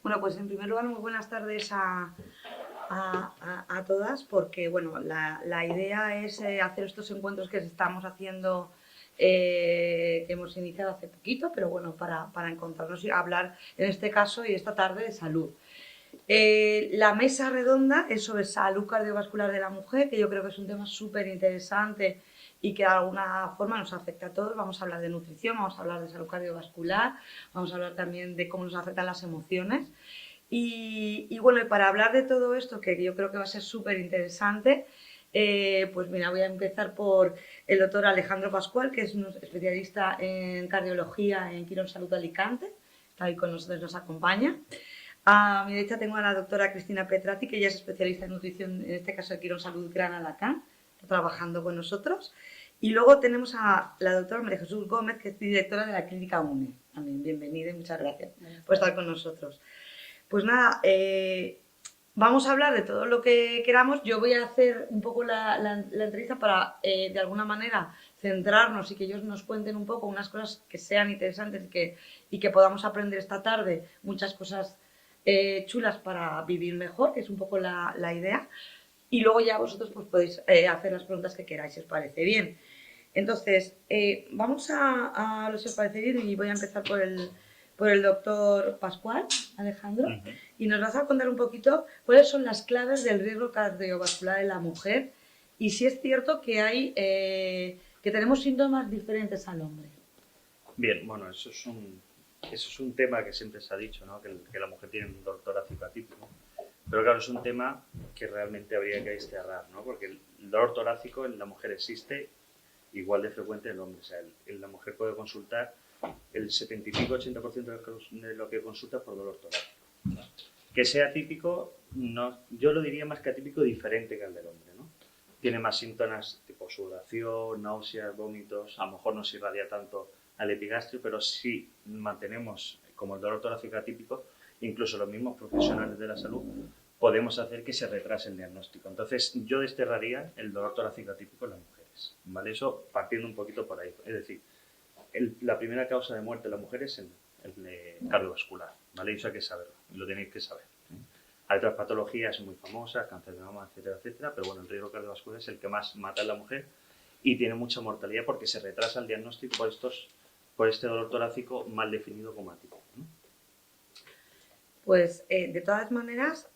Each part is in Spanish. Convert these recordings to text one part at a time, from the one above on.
Bueno, pues en primer lugar, muy buenas tardes a todas, porque bueno, la idea es hacer estos encuentros que estamos haciendo, que hemos iniciado hace poquito, pero bueno, para encontrarnos y hablar en este caso y esta tarde de salud. La mesa redonda es sobre salud cardiovascular de la mujer, que yo creo que es un tema súper interesante y que de alguna forma nos afecta a todos. Vamos a hablar de nutrición, vamos a hablar de salud cardiovascular, vamos a hablar también de cómo nos afectan las emociones. Y bueno, y para hablar de todo esto, que yo creo que va a ser súper interesante, pues mira, voy a empezar por el doctor Alejandro Pascual, que es un especialista en cardiología en Quirón Salud de Alicante, está ahí con nosotros, nos acompaña. A mi derecha tengo a la doctora Cristina Petrati, que ella es especialista en nutrición, en este caso de Quirón Salud Gran Alacant, está trabajando con nosotros. Y luego tenemos a la doctora María Jesús Gómez, que es directora de la Clínica UNE. También bienvenida y muchas gracias por estar con nosotros. Pues nada, vamos a hablar de todo lo que queramos. Yo voy a hacer un poco la entrevista para, de alguna manera, centrarnos y que ellos nos cuenten un poco unas cosas que sean interesantes y que podamos aprender esta tarde, muchas cosas chulas para vivir mejor, que es un poco la idea. Y luego ya vosotros pues, podéis hacer las preguntas que queráis, si os parece bien. Entonces, vamos a lo si os parece bien y voy a empezar por el doctor Pascual, Alejandro, y nos vas a contar un poquito cuáles son las claves del riesgo cardiovascular en la mujer y si es cierto que hay que tenemos síntomas diferentes al hombre. Bien, bueno, eso es un tema que siempre se ha dicho, ¿no? Que la mujer tiene un dolor torácico atípico. Pero claro, es un tema que realmente habría que desterrar, ¿no? Porque el dolor torácico en la mujer existe igual de frecuente en el hombre. O sea, la mujer puede consultar el 75-80% de lo que consulta por dolor torácico. Que sea típico, no, yo lo diría más que atípico, diferente que el del hombre, ¿no? Tiene más síntomas tipo sudoración, náuseas, vómitos, a lo mejor no se irradia tanto al epigastrio, pero si mantenemos como el dolor torácico atípico, incluso los mismos profesionales de la salud, podemos hacer que se retrase el diagnóstico. Entonces, yo desterraría el dolor torácico atípico en las mujeres, ¿vale? Eso partiendo un poquito por ahí. Es decir, la primera causa de muerte de las mujeres es el cardiovascular, ¿vale? Eso hay que saberlo, y lo tenéis que saber. Hay otras patologías muy famosas, cáncer de mama, etcétera, etcétera, pero bueno, el riesgo cardiovascular es el que más mata a la mujer y tiene mucha mortalidad porque se retrasa el diagnóstico por este dolor torácico mal definido como atípico, ¿no? Pues de todas maneras,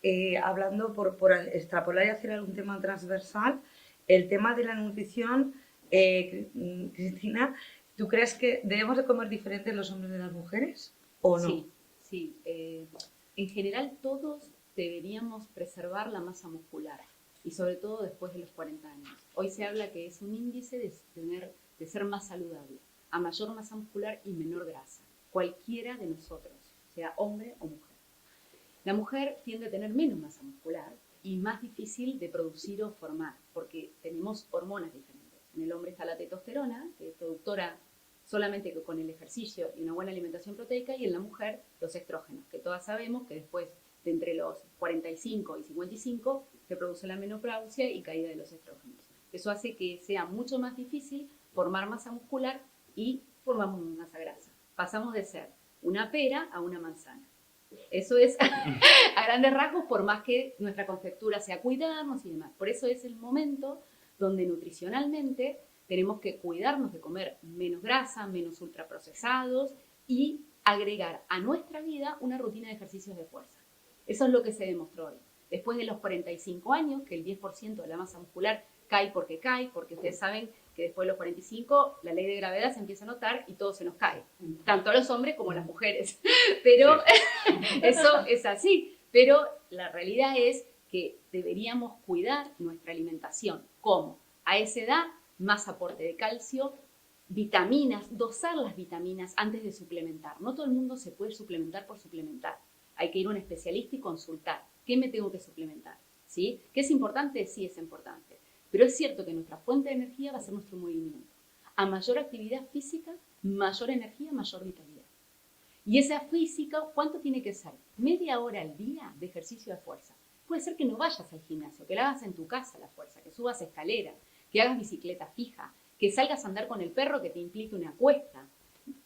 hablando por extrapolar y hacer algún tema transversal, el tema de la nutrición, Cristina, ¿tú crees que debemos de comer diferentes los hombres de las mujeres o no? Sí, sí. En general todos deberíamos preservar la masa muscular y sobre todo después de los 40 años. Hoy se habla que es un índice de ser más saludable, a mayor masa muscular y menor grasa, cualquiera de nosotros, sea hombre o mujer. La mujer tiende a tener menos masa muscular y más difícil de producir o formar, porque tenemos hormonas diferentes. En el hombre está la testosterona, que es productora solamente con el ejercicio y una buena alimentación proteica, y en la mujer los estrógenos, que todas sabemos que después de entre los 45 y 55 se produce la menopausia y caída de los estrógenos. Eso hace que sea mucho más difícil formar masa muscular y formamos masa grasa. Pasamos de ser una pera a una manzana. Eso es a grandes rasgos, por más que nuestra conceptura sea cuidarnos y demás. Por eso es el momento donde nutricionalmente tenemos que cuidarnos de comer menos grasa, menos ultraprocesados y agregar a nuestra vida una rutina de ejercicios de fuerza. Eso es lo que se demostró hoy. Después de los 45 años, que el 10% de la masa muscular cae, porque ustedes saben que después de los 45 la ley de gravedad se empieza a notar y todo se nos cae, tanto a los hombres como a las mujeres. Pero sí. Eso es así. Pero la realidad es que deberíamos cuidar nuestra alimentación. ¿Cómo? A esa edad, más aporte de calcio, vitaminas, dosar las vitaminas antes de suplementar. No todo el mundo se puede suplementar por suplementar. Hay que ir a un especialista y consultar. ¿Qué me tengo que suplementar? ¿Sí? ¿Qué es importante? Sí, es importante. Pero es cierto que nuestra fuente de energía va a ser nuestro movimiento. A mayor actividad física, mayor energía, mayor vitalidad. Y esa física, ¿cuánto tiene que ser? Media hora al día de ejercicio de fuerza. Puede ser que no vayas al gimnasio, que la hagas en tu casa la fuerza, que subas escaleras, que hagas bicicleta fija, que salgas a andar con el perro, que te implique una cuesta.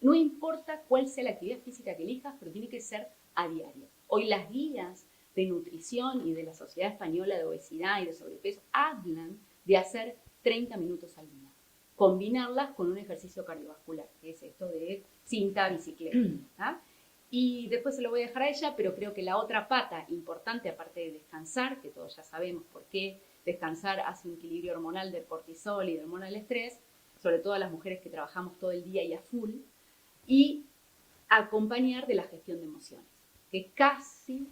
No importa cuál sea la actividad física que elijas, pero tiene que ser a diario. Hoy las guías de nutrición y de la Sociedad Española de Obesidad y de Sobrepeso hablan de hacer 30 minutos al día, combinarlas con un ejercicio cardiovascular, que es esto de cinta, bicicleta. ¿Ah? Y después se lo voy a dejar a ella, pero creo que la otra pata importante, aparte de descansar, que todos ya sabemos por qué descansar hace un equilibrio hormonal del cortisol y del hormona del estrés, sobre todo a las mujeres que trabajamos todo el día y a full, y acompañar de la gestión de emociones, que casi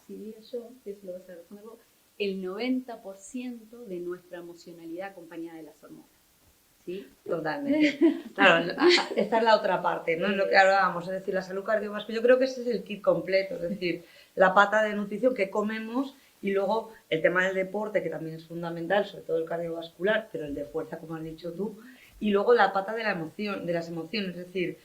diría yo, que eso lo vas a responder vos, el 90% de nuestra emocionalidad acompañada de las hormonas. ¿Sí? Totalmente. Claro, esta es la otra parte, ¿no? Es lo que hablábamos, es decir, la salud cardiovascular. Yo creo que ese es el kit completo, es decir, la pata de nutrición que comemos y luego el tema del deporte, que también es fundamental, sobre todo el cardiovascular, pero el de fuerza, como has dicho tú, y luego la pata de la emoción, de las emociones, es decir,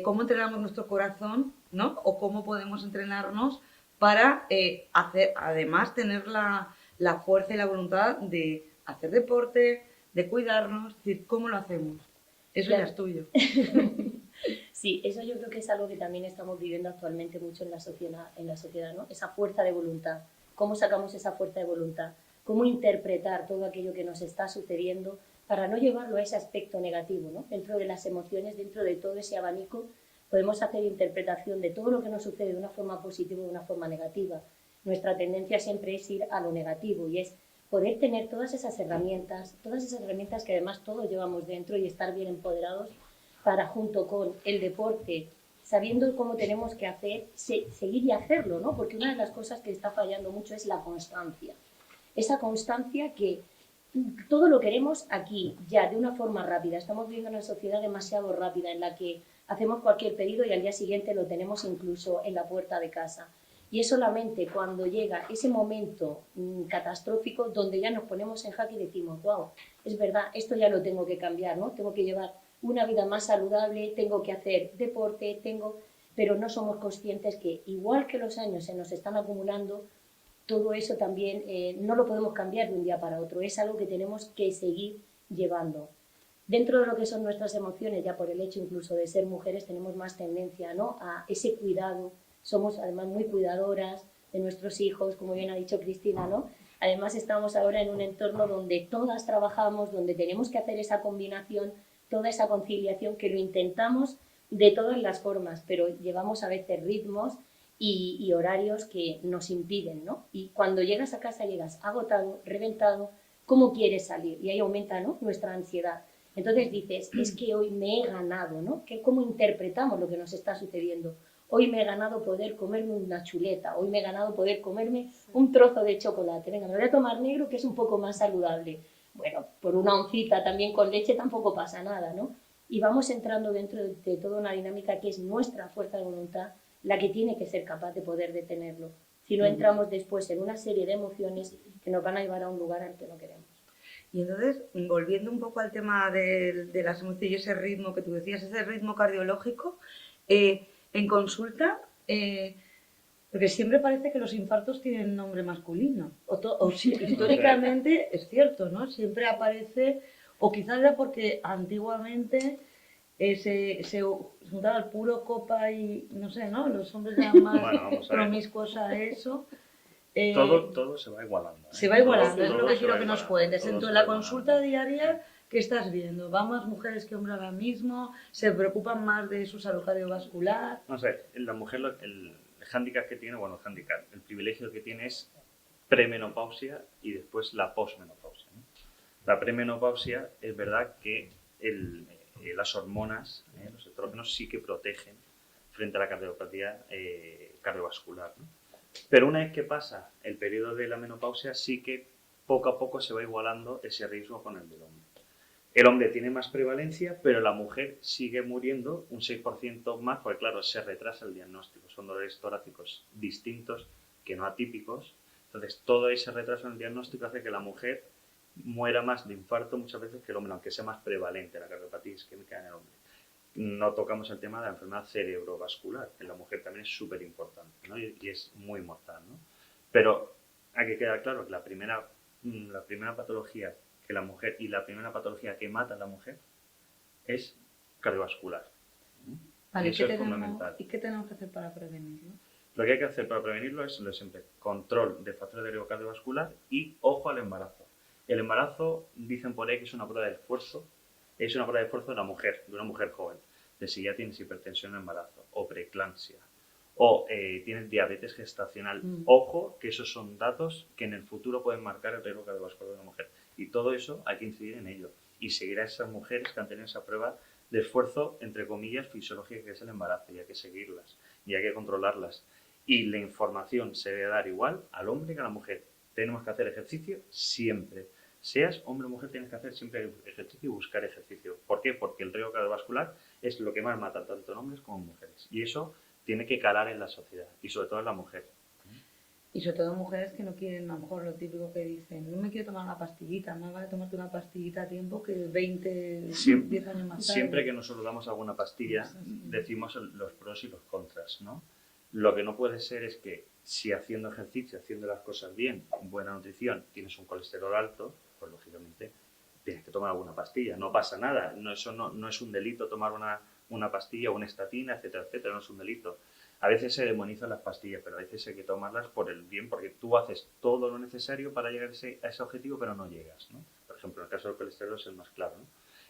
cómo entrenamos nuestro corazón, ¿no? O cómo podemos entrenarnos para hacer, además, tener la fuerza y la voluntad de hacer deporte, de cuidarnos, es decir, ¿cómo lo hacemos? Eso Claro. ya es tuyo. Sí, eso yo creo que es algo que también estamos viviendo actualmente mucho en la sociedad, ¿no? Esa fuerza de voluntad. ¿Cómo sacamos esa fuerza de voluntad? ¿Cómo interpretar todo aquello que nos está sucediendo para no llevarlo a ese aspecto negativo, ¿no? Dentro de las emociones, dentro de todo ese abanico, podemos hacer interpretación de todo lo que nos sucede de una forma positiva o de una forma negativa. Nuestra tendencia siempre es ir a lo negativo y es poder tener todas esas herramientas que además todos llevamos dentro y estar bien empoderados para, junto con el deporte, sabiendo cómo tenemos que hacer, seguir y hacerlo, ¿no? Porque una de las cosas que está fallando mucho es la constancia. Esa constancia que todo lo queremos aquí, ya, de una forma rápida. Estamos viviendo una sociedad demasiado rápida en la que hacemos cualquier pedido y al día siguiente lo tenemos incluso en la puerta de casa. Y es solamente cuando llega ese momento catastrófico donde ya nos ponemos en jaque y decimos, wow, es verdad, esto ya lo tengo que cambiar, ¿no? Tengo que llevar una vida más saludable, tengo que hacer deporte, pero no somos conscientes que igual que los años se nos están acumulando, todo eso también no lo podemos cambiar de un día para otro, es algo que tenemos que seguir llevando. Dentro de lo que son nuestras emociones, ya por el hecho incluso de ser mujeres, tenemos más tendencia, ¿no?, a ese cuidado. Somos además muy cuidadoras de nuestros hijos, como bien ha dicho Cristina, ¿no? Además estamos ahora en un entorno donde todas trabajamos, donde tenemos que hacer esa combinación, toda esa conciliación, que lo intentamos de todas las formas, pero llevamos a veces ritmos y horarios que nos impiden, ¿no? Y cuando llegas a casa llegas agotado, reventado, ¿cómo quieres salir? Y ahí aumenta, ¿no?, nuestra ansiedad. Entonces dices, es que hoy me he ganado, ¿no? ¿Cómo interpretamos lo que nos está sucediendo? Hoy me he ganado poder comerme una chuleta, hoy me he ganado poder comerme un trozo de chocolate. Venga, me voy a tomar negro, que es un poco más saludable. Bueno, por una oncita también con leche tampoco pasa nada, ¿no? Y vamos entrando dentro de toda una dinámica que es nuestra fuerza de voluntad la que tiene que ser capaz de poder detenerlo. Si no entramos después en una serie de emociones que nos van a llevar a un lugar al que no queremos. Y entonces, volviendo un poco al tema de las emociones y ese ritmo que tú decías, ese ritmo cardiológico, en consulta, porque siempre parece que los infartos tienen nombre masculino, históricamente es cierto, ¿no? Siempre aparece, o quizás era porque antiguamente se juntaba el puro copa y, no sé, ¿no? Los hombres eran más promiscuos a eso. Todo se va igualando. Se va igualando, es lo que se quiero va que nos igualando, cuentes. todo En se la va consulta igualando. diaria, ¿qué estás viendo? ¿Van más mujeres que hombres ahora mismo? ¿Se preocupan más de su salud cardiovascular? No sé, la mujer, el hándicap que tiene, bueno, el privilegio que tiene es premenopausia y después la posmenopausia, ¿no? La premenopausia es verdad que las hormonas, los estrógenos, sí que protegen frente a la cardiopatía cardiovascular, ¿no? Pero una vez que pasa el periodo de la menopausia, sí que poco a poco se va igualando ese riesgo con el del hombre. El hombre tiene más prevalencia, pero la mujer sigue muriendo un 6% más, porque claro, se retrasa el diagnóstico. Son dolores torácicos distintos que no atípicos. Entonces, todo ese retraso en el diagnóstico hace que la mujer muera más de infarto muchas veces que el hombre, aunque sea más prevalente la cardiopatía isquémica en el hombre. No tocamos el tema de la enfermedad cerebrovascular, que en la mujer también es súper importante, ¿no? Y es muy mortal, ¿no? Pero hay que quedar claro que la primera patología que la mujer y la primera patología que mata a la mujer es cardiovascular. Vale, Eso es fundamental. ¿y qué tenemos que hacer para prevenirlo? Lo que hay que hacer para prevenirlo es, lo de siempre, control de factores de riesgo cardiovascular y ojo al embarazo. El embarazo, dicen por ahí que es una prueba de esfuerzo, es una prueba de esfuerzo de una mujer joven, de si ya tienes hipertensión en embarazo, o preeclampsia, o tienes diabetes gestacional. Ojo, que esos son datos que en el futuro pueden marcar el riesgo cardiovascular de una mujer. Y todo eso hay que incidir en ello. Y seguir a esas mujeres que han tenido esa prueba de esfuerzo, entre comillas, fisiológica, que es el embarazo, y hay que seguirlas, y hay que controlarlas. Y la información se debe dar igual al hombre que a la mujer. Tenemos que hacer ejercicio siempre. Seas hombre o mujer, tienes que hacer siempre ejercicio y buscar ejercicio. ¿Por qué? Porque el riesgo cardiovascular es lo que más mata tanto en hombres como en mujeres. Y eso tiene que calar en la sociedad, y sobre todo en la mujer. Y sobre todo mujeres que no quieren, a lo mejor lo típico que dicen, no me quiero tomar una pastillita, más vale tomarte una pastillita a tiempo que 20, 10 años más tarde. Siempre que nosotros damos alguna pastilla, decimos los pros y los contras, ¿no? Lo que no puede ser es que si haciendo ejercicio, haciendo las cosas bien, buena nutrición, tienes un colesterol alto, pues lógicamente tienes que tomar alguna pastilla. No pasa nada, eso no es un delito tomar una pastilla o una estatina, etcétera, etcétera, no es un delito. A veces se demonizan las pastillas, pero a veces hay que tomarlas por el bien, porque tú haces todo lo necesario para llegar a ese objetivo, pero no llegas, ¿no? Por ejemplo, en el caso del colesterol es el más claro, ¿no?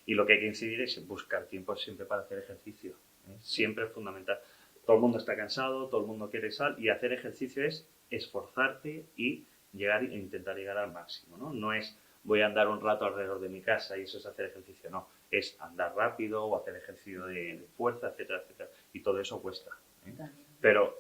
Y lo que hay que incidir es buscar tiempo siempre para hacer ejercicio, ¿eh? Siempre es fundamental. Todo el mundo está cansado, todo el mundo quiere sal, y hacer ejercicio es esforzarte y intentar llegar al máximo, ¿no? No es voy a andar un rato alrededor de mi casa y eso es hacer ejercicio, no. Es andar rápido o hacer ejercicio de fuerza, etcétera, etcétera. Y todo eso cuesta, ¿eh? Pero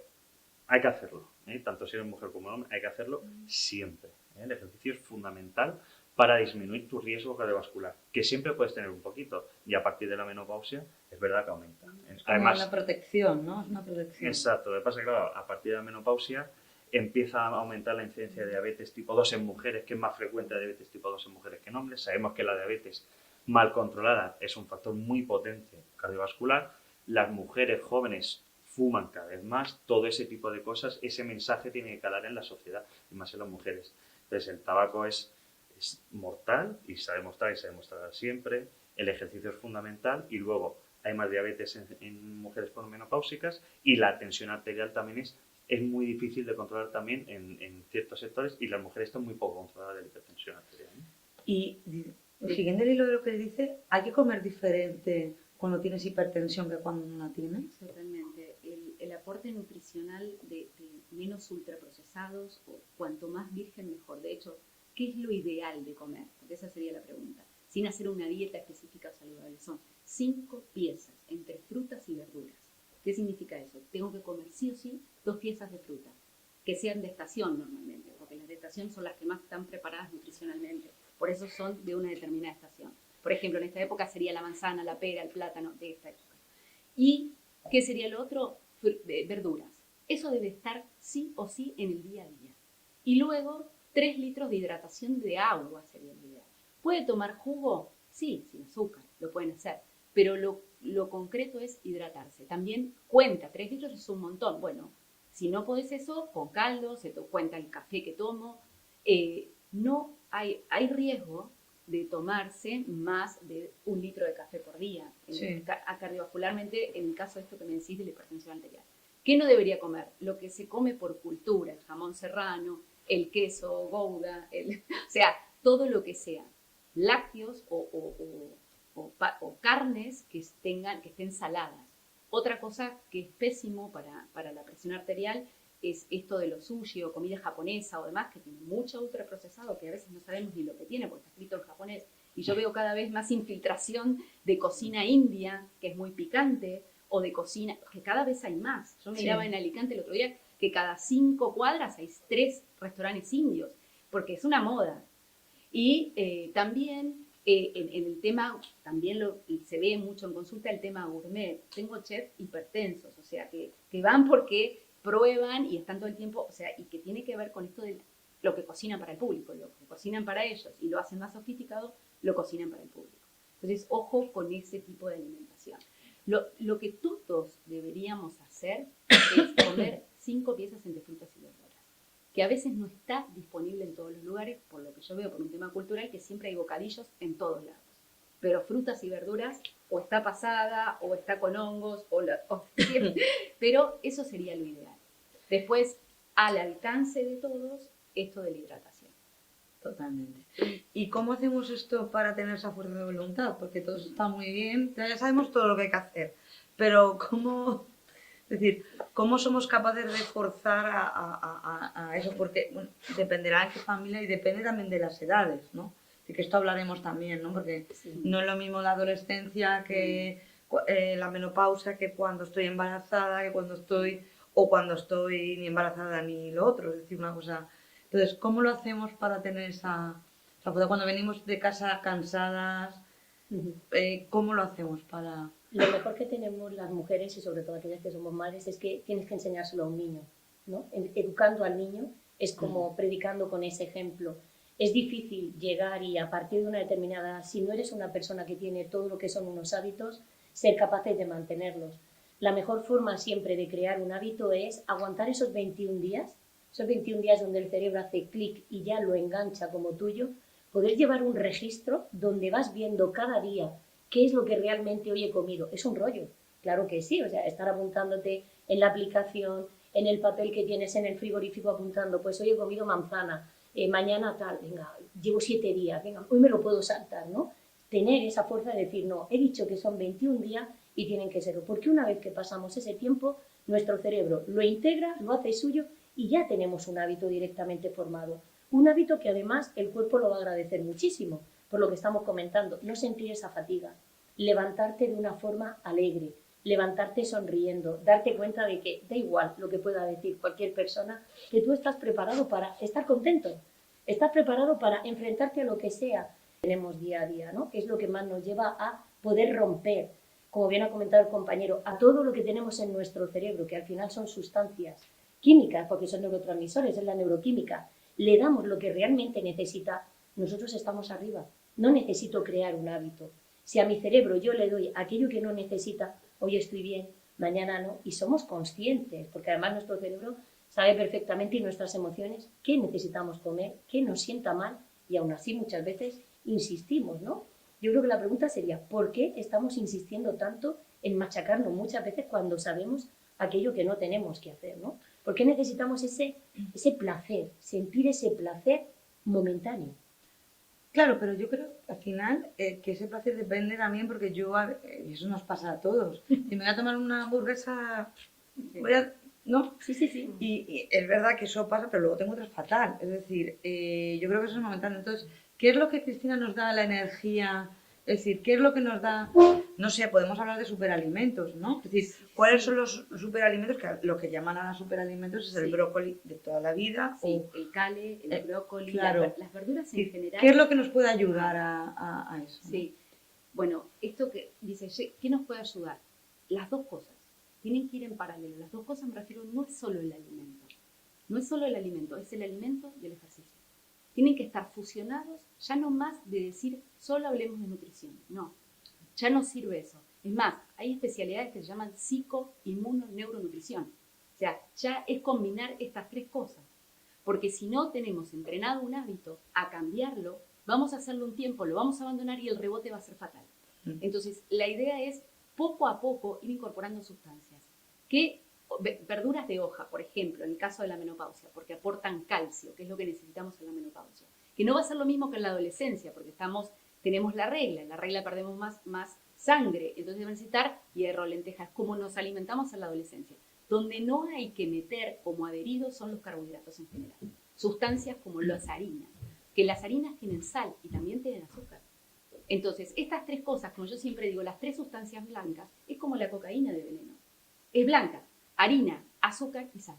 hay que hacerlo, ¿eh? Tanto si eres mujer como hombre, hay que hacerlo siempre, ¿eh? El ejercicio es fundamental para disminuir tu riesgo cardiovascular, que siempre puedes tener un poquito, y a partir de la menopausia es verdad que aumenta. Además, una protección, ¿no? Es una protección. Exacto, lo que pasa es que claro, a partir de la menopausia empieza a aumentar la incidencia de diabetes tipo 2 en mujeres, que es más frecuente la diabetes tipo 2 en mujeres que en hombres. Sabemos que la diabetes mal controlada es un factor muy potente cardiovascular. Las mujeres jóvenes fuman cada vez más, todo ese tipo de cosas, ese mensaje tiene que calar en la sociedad, y más en las mujeres. Entonces el tabaco es mortal, y se ha demostrado y se demostrará siempre. El ejercicio es fundamental, y luego hay más diabetes en mujeres posmenopáusicas, y la tensión arterial también es muy difícil de controlar también en ciertos sectores, y las mujeres están muy poco controladas de la hipertensión arterial, ¿no? Y siguiendo el hilo de lo que dice, ¿hay que comer diferente cuando tienes hipertensión que cuando no la tienes? Totalmente. El aporte nutricional de menos ultraprocesados, o cuanto más virgen mejor. De hecho, ¿qué es lo ideal de comer? Porque esa sería la pregunta. Sin hacer una dieta específica o saludable. Son 5 piezas entre frutas y verduras. ¿Qué significa eso? Tengo que comer sí o sí 2 piezas de fruta, que sean de estación normalmente, porque las de estación son las que más están preparadas nutricionalmente. Por eso son de una determinada estación. Por ejemplo, en esta época sería la manzana, la pera, el plátano, de esta época. ¿Y qué sería lo otro? Verduras. Eso debe estar sí o sí en el día a día. Y luego 3 litros de hidratación de agua sería el ideal. ¿Puede tomar jugo? Sí, sin azúcar, lo pueden hacer. Pero lo concreto es hidratarse. También cuenta, 3 litros es un montón. Bueno, si no podés eso, con caldo, se te cuenta el café que tomo. No hay riesgo de tomarse más de 1 litro de café por día, Sí. Cardiovascularmente, en el caso de esto que me decís de la hipertensión arterial. ¿Qué no debería comer? Lo que se come por cultura, el jamón serrano, el queso gouda, o sea, todo lo que sea lácteos o carnes que estén saladas. Otra cosa que es pésimo para la presión arterial es esto de los sushi o comida japonesa o demás, que tiene mucho ultraprocesado, que a veces no sabemos ni lo que tiene porque está escrito en japonés. Y yo veo cada vez más infiltración de cocina india, que es muy picante, o de cocina, que cada vez hay más. Yo miraba en Alicante el otro día que cada 5 cuadras hay 3 restaurantes indios, porque es una moda. Y también en el tema, también se ve mucho en consulta el tema gourmet. Tengo chefs hipertensos, o sea, que van porque prueban y están todo el tiempo, o sea, y que tiene que ver con esto de lo que cocinan para el público, lo que cocinan para ellos y lo hacen más sofisticado, lo cocinan para el público. Entonces, ojo con ese tipo de alimentación. Lo que todos deberíamos hacer es comer 5 piezas entre frutas y verduras, que a veces no está disponible en todos los lugares, por lo que yo veo por un tema cultural, que siempre hay bocadillos en todos lados. Pero frutas y verduras o está pasada o está con hongos, pero eso sería lo ideal. Después, al alcance de todos, esto de la hidratación. Totalmente. ¿Y cómo hacemos esto para tener esa fuerza de voluntad? Porque todo eso está muy bien, ya sabemos todo lo que hay que hacer, pero ¿cómo, es decir, cómo somos capaces de forzar a eso? Porque bueno, dependerá de qué familia y depende también de las edades, ¿no? Así que esto hablaremos también, ¿no? Porque Sí. no es lo mismo la adolescencia que la menopausia, que cuando estoy embarazada, que cuando estoy, o cuando estoy ni embarazada ni lo otro, es decir, una cosa. Entonces, ¿cómo lo hacemos para tener esa fuerza? Cuando venimos de casa cansadas, Ujú. ¿cómo lo hacemos para...? Lo mejor que tenemos las mujeres, y sobre todo aquellas que somos madres, es que tienes que enseñárselo a un niño, ¿no? Educando al niño es como predicando con ese ejemplo. Es difícil llegar y a partir de una determinada edad, si no eres una persona que tiene todo lo que son unos hábitos, ser capaces de mantenerlos. La mejor forma siempre de crear un hábito es aguantar esos 21 días donde el cerebro hace clic y ya lo engancha como tuyo, poder llevar un registro donde vas viendo cada día qué es lo que realmente hoy he comido. Es un rollo, claro que sí, o sea, estar apuntándote en la aplicación, en el papel que tienes en el frigorífico apuntando, pues hoy he comido manzana, mañana tal, venga, llevo 7 días, venga, hoy me lo puedo saltar, ¿no? Tener esa fuerza de decir, no, he dicho que son 21 días y tienen que serlo, porque una vez que pasamos ese tiempo, nuestro cerebro lo integra, lo hace suyo y ya tenemos un hábito directamente formado. Un hábito que además el cuerpo lo va a agradecer muchísimo, por lo que estamos comentando, no sentir esa fatiga, levantarte de una forma alegre, levantarte sonriendo, darte cuenta de que da igual lo que pueda decir cualquier persona, que tú estás preparado para estar contento, estás preparado para enfrentarte a lo que sea. Tenemos día a día, ¿no? Que es lo que más nos lleva a poder romper, como bien ha comentado el compañero, a todo lo que tenemos en nuestro cerebro, que al final son sustancias químicas, porque son neurotransmisores, es la neuroquímica. Le damos lo que realmente necesita, nosotros estamos arriba. No necesito crear un hábito. Si a mi cerebro yo le doy aquello que no necesita, hoy estoy bien, mañana no, y somos conscientes, porque además nuestro cerebro sabe perfectamente y nuestras emociones qué necesitamos comer, qué nos sienta mal, y aún así muchas veces insistimos, ¿no? Yo creo que la pregunta sería, ¿por qué estamos insistiendo tanto en machacarnos muchas veces cuando sabemos aquello que no tenemos que hacer, ¿no? ¿Por qué necesitamos ese placer, sentir ese placer momentáneo? Claro, pero yo creo al final que ese placer depende también porque y eso nos pasa a todos. Si me voy a tomar una hamburguesa, ¿no? Sí, sí, sí. Y es verdad que eso pasa, pero luego tengo otras fatal. Es decir, yo creo que eso es momentáneo. Entonces, ¿qué es lo que, Cristina, nos da la energía? Es decir, ¿qué es lo que nos da? No sé, podemos hablar de superalimentos, ¿no? Es decir, ¿cuáles son los superalimentos? Que lo que llaman a superalimentos es el Sí. brócoli de toda la vida. Sí, O, el cale, el brócoli, claro. las verduras en general. ¿Qué es lo que nos puede ayudar a eso? Sí. Bueno, esto que dice, ¿qué nos puede ayudar? Las dos cosas. Tienen que ir en paralelo. Las dos cosas me refiero, no es solo el alimento. No es solo el alimento, es el alimento y el ejercicio. Tienen que estar fusionados, ya no más de decir, solo hablemos de nutrición. No, ya no sirve eso. Es más, hay especialidades que se llaman psico-inmuno-neuronutrición. O sea, ya es combinar estas tres cosas. Porque si no tenemos entrenado un hábito a cambiarlo, vamos a hacerlo un tiempo, lo vamos a abandonar y el rebote va a ser fatal. Entonces, la idea es poco a poco ir incorporando sustancias. Verduras de hoja, por ejemplo, en el caso de la menopausia, porque aportan calcio, que es lo que necesitamos en la menopausia. Que no va a ser lo mismo que en la adolescencia, porque tenemos la regla perdemos más sangre, entonces va a necesitar hierro, lentejas, como nos alimentamos en la adolescencia. Donde no hay que meter como adheridos son los carbohidratos en general. Sustancias como las harinas, que las harinas tienen sal y también tienen azúcar. Entonces, estas tres cosas, como yo siempre digo, las tres sustancias blancas, es como la cocaína de veneno. Es blanca, harina, azúcar y sal.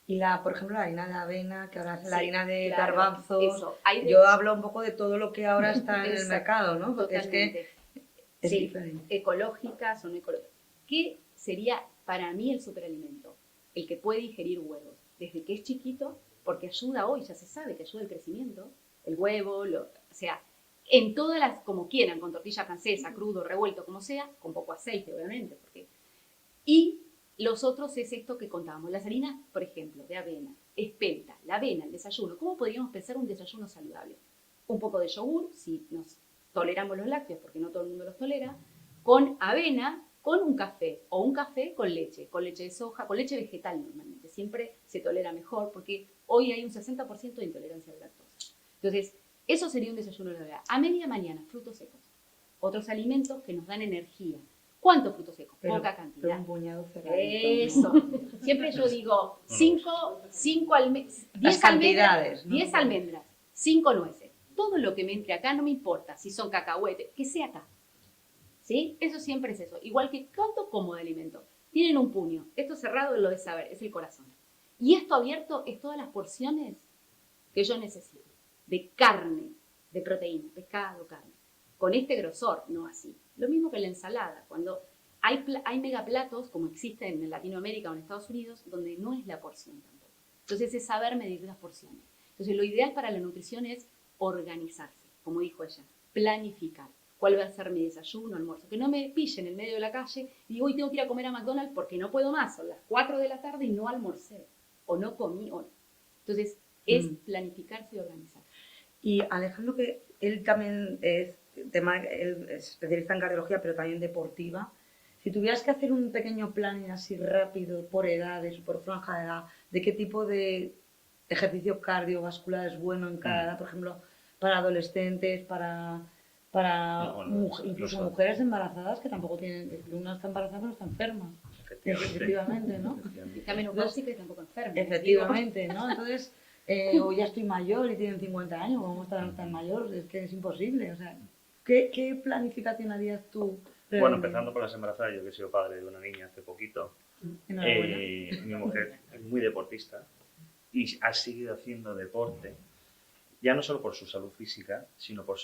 Y por ejemplo, la harina de avena, que ahora es la Sí, harina de claro, garbanzos. eso. Yo hablo un poco de todo lo que ahora está en el Exacto, mercado, ¿no? Porque totalmente. es que es Sí, diferente. ecológicas o no ecológicas. ¿Qué sería para mí el superalimento? El que puede ingerir huevos desde que es chiquito, porque ayuda hoy, ya se sabe que ayuda el crecimiento, el huevo, o sea, en todas las, como quieran, con tortilla francesa, crudo, revuelto, como sea, con poco aceite, obviamente. Y los otros es esto que contábamos, las harinas, por ejemplo, de avena, espelta, la avena, el desayuno. ¿Cómo podríamos pensar un desayuno saludable? Un poco de yogur, si nos toleramos los lácteos, porque no todo el mundo los tolera, con avena, con un café, o un café con leche de soja, con leche vegetal normalmente, siempre se tolera mejor, porque hoy hay un 60% de intolerancia a la lactosa. Entonces, eso sería un desayuno de la verdad. A media mañana, frutos secos. Otros alimentos que nos dan energía. ¿Cuántos frutos secos? Poca cantidad. Pero un puñado cerradito. Eso. Siempre yo digo 10 Las cantidades, ¿no? 10 almendras, 5 nueces. Todo lo que me entre acá no me importa si son cacahuetes, que sea acá. ¿Sí? Eso siempre es eso. Igual que cuánto como de alimento. Tienen un puño. Esto cerrado lo de saber, es el corazón. Y esto abierto es todas las porciones que yo necesito. De carne, de proteína, pescado, carne. Con este grosor, no así. Lo mismo que la ensalada. Cuando hay megaplatos, como existen en Latinoamérica o en Estados Unidos, donde no es la porción tampoco. Entonces es saber medir las porciones. Entonces lo ideal para la nutrición es organizarse, como dijo ella, planificar. ¿Cuál va a ser mi desayuno, almuerzo? Que no me pille en el medio de la calle y digo, hoy tengo que ir a comer a McDonald's porque no puedo más. Son las 4 de la tarde y no almorcé. O no comí. Entonces es planificarse y organizarse. Y Alejandro, que él también es especialista en cardiología, pero también deportiva. Si tuvieras que hacer un pequeño plan así rápido, por edades o por franja de edad, de qué tipo de ejercicio cardiovascular es bueno en cada edad, por ejemplo, para adolescentes, incluso mujeres embarazadas que tampoco tienen, una está embarazada pero no está enferma. Efectivamente, ¿no? Está menopáusica y tampoco enferma. Efectivamente, ¿no? Entonces, o ya estoy mayor y tienen 50 años, ¿cómo estar tan mayor? Es que es imposible, o sea, ¿qué planificación harías tú? Bueno, empezando por las embarazadas, yo que he sido padre de una niña hace poquito, mi mujer es muy deportista y ha seguido haciendo deporte, ya no solo por su salud física, sino por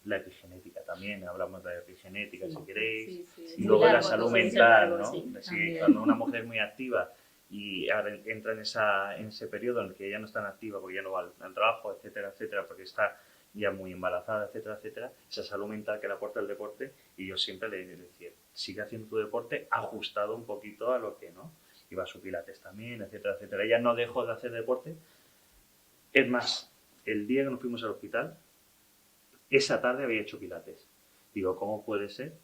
la epigenética también, hablamos de epigenética si queréis, y luego de la salud mental, ¿no? Sí, cuando una mujer es muy activa y ahora entra en ese periodo en el que ya no es tan activa porque ya no va al trabajo, etcétera, etcétera, porque está ya muy embarazada, etcétera, etcétera, esa salud mental que le aporta el deporte, y yo siempre le decía, sigue haciendo tu deporte ajustado un poquito a lo que, ¿no? Iba a su pilates también, etcétera, etcétera. Ella no dejó de hacer deporte. Es más, el día que nos fuimos al hospital, esa tarde había hecho pilates. Digo, ¿cómo puede ser?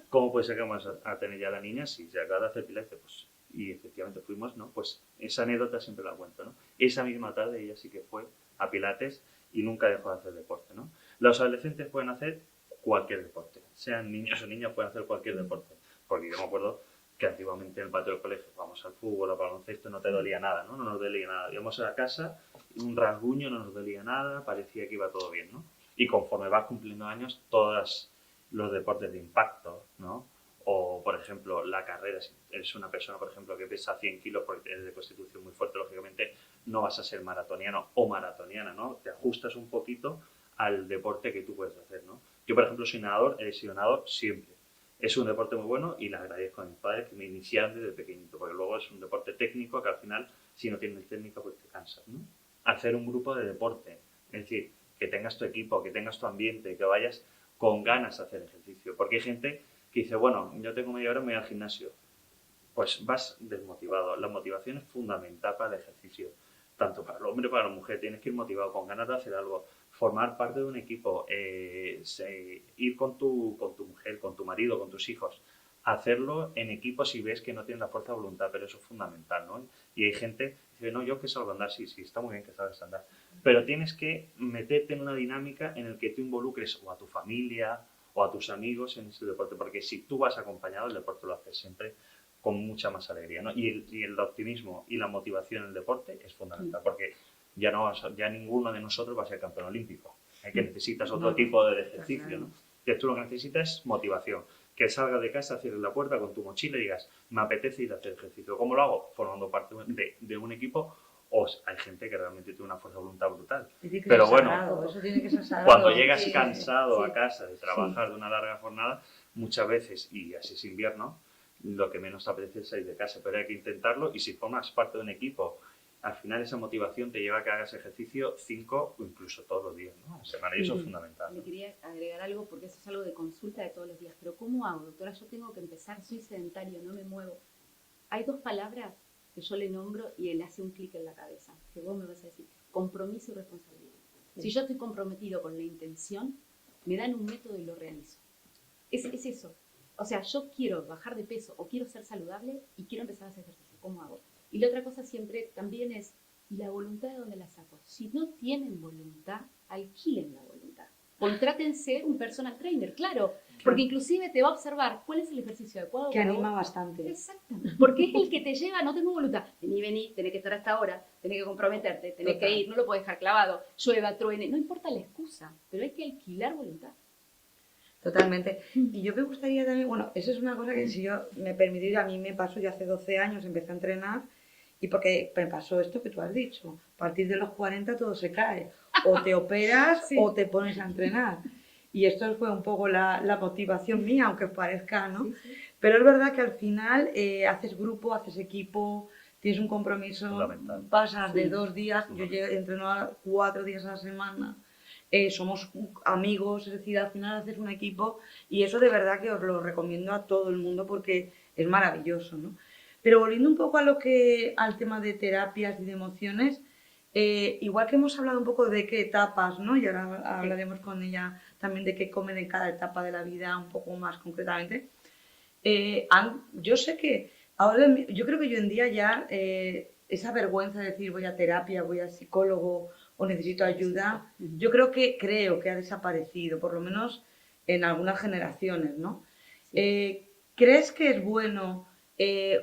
¿Cómo puede ser que vamos a tener ya la niña si se acaba de hacer pilates? Pues, y efectivamente fuimos, ¿no? Pues esa anécdota siempre la cuento, ¿no? Esa misma tarde ella sí que fue a pilates y nunca dejó de hacer deporte, ¿no? Los adolescentes pueden hacer cualquier deporte, sean niños o niñas, pueden hacer cualquier deporte, porque yo me acuerdo que antiguamente en el patio del colegio vamos al fútbol, al baloncesto, no te dolía nada, ¿no? No nos dolía nada. Íbamos a la casa, un rasguño no nos dolía nada, parecía que iba todo bien, ¿no? Y conforme vas cumpliendo años, todos los deportes de impacto, ¿no? O, por ejemplo, la carrera, si eres una persona, por ejemplo, que pesa 100 kilos porque eres de constitución muy fuerte, lógicamente no vas a ser maratoniano o maratoniana, ¿no? Te ajustas un poquito al deporte que tú puedes hacer, ¿no? Yo, por ejemplo, soy nadador, he sido nadador siempre. Es un deporte muy bueno y le agradezco a mis padres que me iniciaron desde pequeñito, porque luego es un deporte técnico que al final, si no tienes técnica, pues te cansas, ¿no? Hacer un grupo de deporte, es decir, que tengas tu equipo, que tengas tu ambiente, que vayas con ganas a hacer ejercicio, porque hay gente que dice, bueno, yo tengo media hora, me voy al gimnasio. Pues vas desmotivado. La motivación es fundamental para el ejercicio, tanto para el hombre como para la mujer. Tienes que ir motivado, con ganas de hacer algo, formar parte de un equipo, ir con tu mujer, con tu marido, con tus hijos, hacerlo en equipo si ves que no tienes la fuerza de voluntad, pero eso es fundamental, ¿no? Y hay gente que dice, no, yo que salgo a andar, sí, está muy bien que salgas a andar, pero tienes que meterte en una dinámica en la que tú involucres o a tu familia o a tus amigos en ese deporte, porque si tú vas acompañado, el deporte lo haces siempre con mucha más alegría, ¿no? Y el optimismo y la motivación en el deporte es fundamental, porque ya ninguno de nosotros va a ser campeón olímpico, que necesitas otro tipo de ejercicio, ¿no? Que tú lo que necesitas es motivación, que salgas de casa, cierres la puerta con tu mochila y digas, me apetece ir a hacer ejercicio. ¿Cómo lo hago? Formando parte de un equipo, o hay gente que realmente tiene una fuerza de voluntad brutal. Pero bueno, eso tiene que ser sagrado. Cuando llegas cansado a casa de trabajar de una larga jornada, muchas veces, y así es invierno, lo que menos te apetece es salir de casa, pero hay que intentarlo, y si formas parte de un equipo, al final esa motivación te lleva a que hagas ejercicio 5 o incluso todos los días, ¿no? A semana, y eso es fundamental, ¿no? Le quería agregar algo porque eso es algo de consulta de todos los días. Pero ¿cómo hago, doctora? Yo tengo que empezar, soy sedentario, no me muevo. Hay 2 palabras que yo le nombro y él hace un clic en la cabeza, que vos me vas a decir, compromiso y responsabilidad. Sí. Si yo estoy comprometido con la intención, me dan un método y lo realizo. Es eso. O sea, yo quiero bajar de peso o quiero ser saludable y quiero empezar a hacer ejercicio. ¿Cómo hago? Y la otra cosa siempre también es, ¿y la voluntad de dónde la saco? Si no tienen voluntad, alquilen la voluntad. Contrátense un personal trainer, claro, porque inclusive te va a observar cuál es el ejercicio adecuado Que para anima vos. bastante. Exactamente, porque es el que te lleva, no tengo voluntad. Vení, tenés que estar hasta ahora, tenés que comprometerte, tenés Total. que ir, no lo puedes dejar clavado, llueva, truene, no importa la excusa, pero hay que alquilar voluntad. Totalmente. Y yo me gustaría también, bueno, eso es una cosa que si yo me permitiera, a mí me pasó, yo hace 12 años empecé a entrenar y porque me pasó esto que tú has dicho, a partir de los 40 todo se cae, o te operas Sí. o te pones a entrenar. Y esto fue un poco la motivación mía, aunque parezca, ¿no? Sí, sí. Pero es verdad que al final haces grupo, haces equipo, tienes un compromiso, Fundamental. pasas de Sí. 2 días, yo entreno 4 días a la semana, somos amigos, es decir, al final haces un equipo y eso de verdad que os lo recomiendo a todo el mundo porque es maravilloso, ¿no? Pero volviendo un poco al tema de terapias y de emociones, igual que hemos hablado un poco de qué etapas, ¿no? Y ahora hablaremos con ella también de qué comen en cada etapa de la vida un poco más concretamente. Yo sé que ahora, yo creo que hoy en día ya esa vergüenza de decir voy a terapia, voy al psicólogo o necesito ayuda, yo creo que ha desaparecido, por lo menos en algunas generaciones, ¿no? ¿Crees que es bueno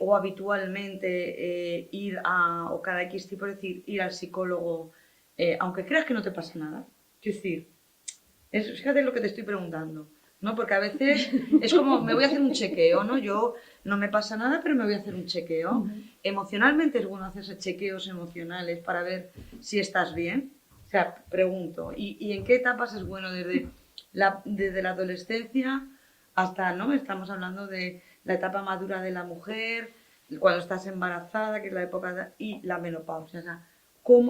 o habitualmente o cada X tiempo, es decir, ir al psicólogo, aunque creas que no te pasa nada? Es decir, fíjate lo que te estoy preguntando, ¿no? Porque a veces es como, me voy a hacer un chequeo, ¿no? Yo no me pasa nada, pero me voy a hacer un chequeo. Emocionalmente es bueno hacerse chequeos emocionales para ver si estás bien. O sea, pregunto, ¿y en qué etapas es bueno? Desde la adolescencia hasta, ¿no? Estamos hablando de la etapa madura de la mujer, cuando estás embarazada, que es la época, y la menopausia. O sea,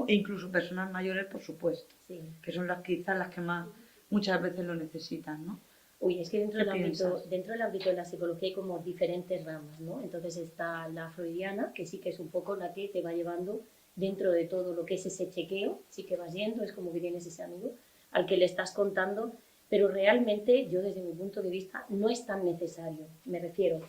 e incluso personas mayores, por supuesto, Sí. que son quizás las que más muchas veces lo necesitan, ¿no? Uy, es que ¿Qué piensas? dentro del ámbito de la psicología hay como diferentes ramas, ¿no? Entonces está la freudiana, que sí que es un poco la que te va llevando dentro de todo lo que es ese chequeo, sí que vas yendo, es como que tienes ese amigo al que le estás contando, pero realmente yo desde mi punto de vista no es tan necesario, me refiero.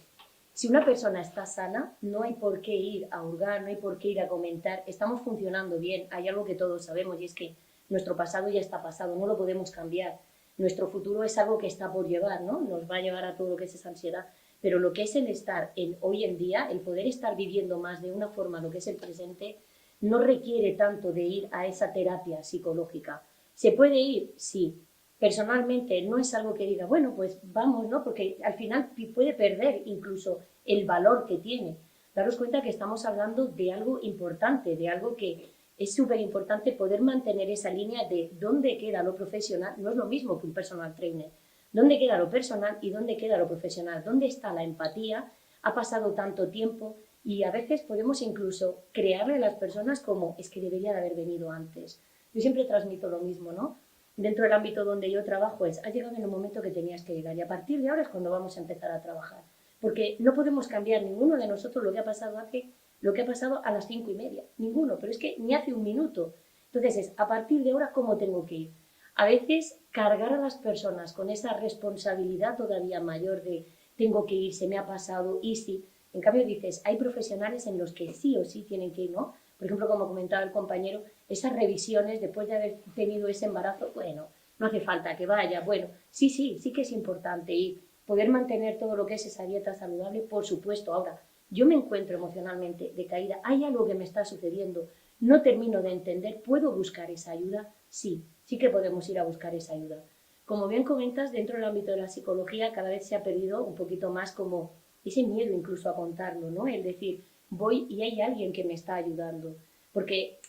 Si una persona está sana, no hay por qué ir a hurgar, no hay por qué ir a comentar, estamos funcionando bien, hay algo que todos sabemos y es que nuestro pasado ya está pasado, no lo podemos cambiar. Nuestro futuro es algo que está por llevar, ¿no? Nos va a llevar a todo lo que es esa ansiedad. Pero lo que es el estar hoy en día, el poder estar viviendo más de una forma lo que es el presente, no requiere tanto de ir a esa terapia psicológica. ¿Se puede ir? Sí. Personalmente no es algo que diga, bueno, pues vamos, ¿no? Porque al final puede perder incluso el valor que tiene. Daros cuenta que estamos hablando de algo importante, de algo que es súper importante poder mantener esa línea de dónde queda lo profesional, no es lo mismo que un personal trainer, dónde queda lo personal y dónde queda lo profesional, dónde está la empatía, ha pasado tanto tiempo y a veces podemos incluso crearle a las personas como es que debería de haber venido antes. Yo siempre transmito lo mismo, ¿no? Dentro del ámbito donde yo trabajo has llegado en el momento que tenías que llegar y a partir de ahora es cuando vamos a empezar a trabajar, porque no podemos cambiar ninguno de nosotros lo que ha pasado a las 5:30, ninguno, pero es que ni hace un minuto. Entonces es, a partir de ahora, ¿cómo tengo que ir? A veces cargar a las personas con esa responsabilidad todavía mayor de tengo que ir, se me ha pasado, y sí. En cambio dices, hay profesionales en los que sí o sí tienen que ir, ¿no? Por ejemplo, como comentaba el compañero, esas revisiones después de haber tenido ese embarazo, bueno, no hace falta que vaya, bueno, sí que es importante ir, poder mantener todo lo que es esa dieta saludable, por supuesto. Ahora, yo me encuentro emocionalmente decaída, hay algo que me está sucediendo, no termino de entender, ¿puedo buscar esa ayuda? Sí que podemos ir a buscar esa ayuda. Como bien comentas, dentro del ámbito de la psicología cada vez se ha perdido un poquito más como ese miedo incluso a contarlo, ¿no? El decir, voy y hay alguien que me está ayudando, porque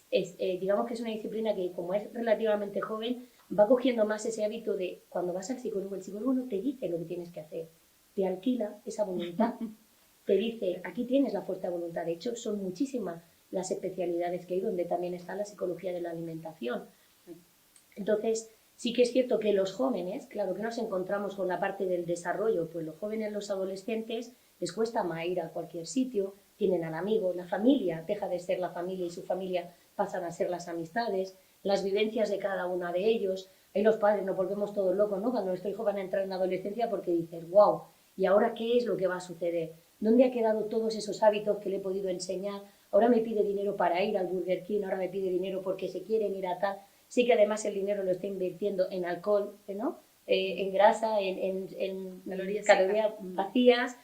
digamos que es una disciplina que como es relativamente joven, va cogiendo más ese hábito de cuando vas al psicólogo, el psicólogo no te dice lo que tienes que hacer, te alquila esa voluntad, te dice, aquí tienes la fuerza de voluntad. De hecho, son muchísimas las especialidades que hay donde también está la psicología de la alimentación. Entonces, sí que es cierto que los jóvenes, claro que nos encontramos con la parte del desarrollo, pues los jóvenes, los adolescentes, les cuesta más ir a cualquier sitio, tienen al amigo, la familia deja de ser la familia y su familia pasan a ser las amistades, las vivencias de cada uno de ellos. Ahí los padres nos volvemos todos locos, ¿no? Cuando nuestro hijo van a entrar en la adolescencia porque dices, wow, ¿y ahora qué es lo que va a suceder? ¿Dónde ha quedado todos esos hábitos que le he podido enseñar? ahora me pide dinero para ir al Burger King, ahora me pide dinero porque se quieren ir a tal, sí que además el dinero lo está invirtiendo en alcohol, ¿no? En grasa, en calorías vacías,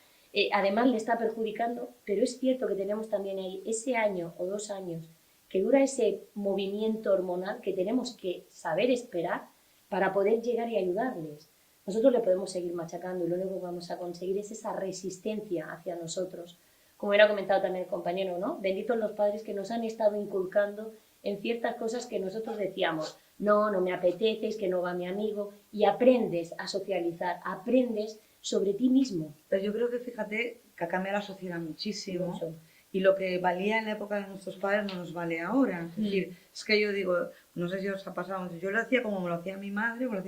además le está perjudicando, pero es cierto que tenemos también ahí ese año o 2 años que dura ese movimiento hormonal que tenemos que saber esperar para poder llegar y ayudarles. Nosotros le podemos seguir machacando y lo único que vamos a conseguir es esa resistencia hacia nosotros. Como era comentado también el compañero, ¿no? Benditos los padres que nos han estado inculcando en ciertas cosas que nosotros decíamos, no, no me apetece, es que no va mi amigo, y aprendes a socializar, aprendes sobre ti mismo. Pero yo creo que, fíjate, que ha cambiado la sociedad muchísimo. Mucho. Y lo que valía en la época de nuestros padres no nos vale ahora. Es decir, es que yo digo, no sé si os ha pasado, yo lo hacía como me lo hacía mi madre, pero es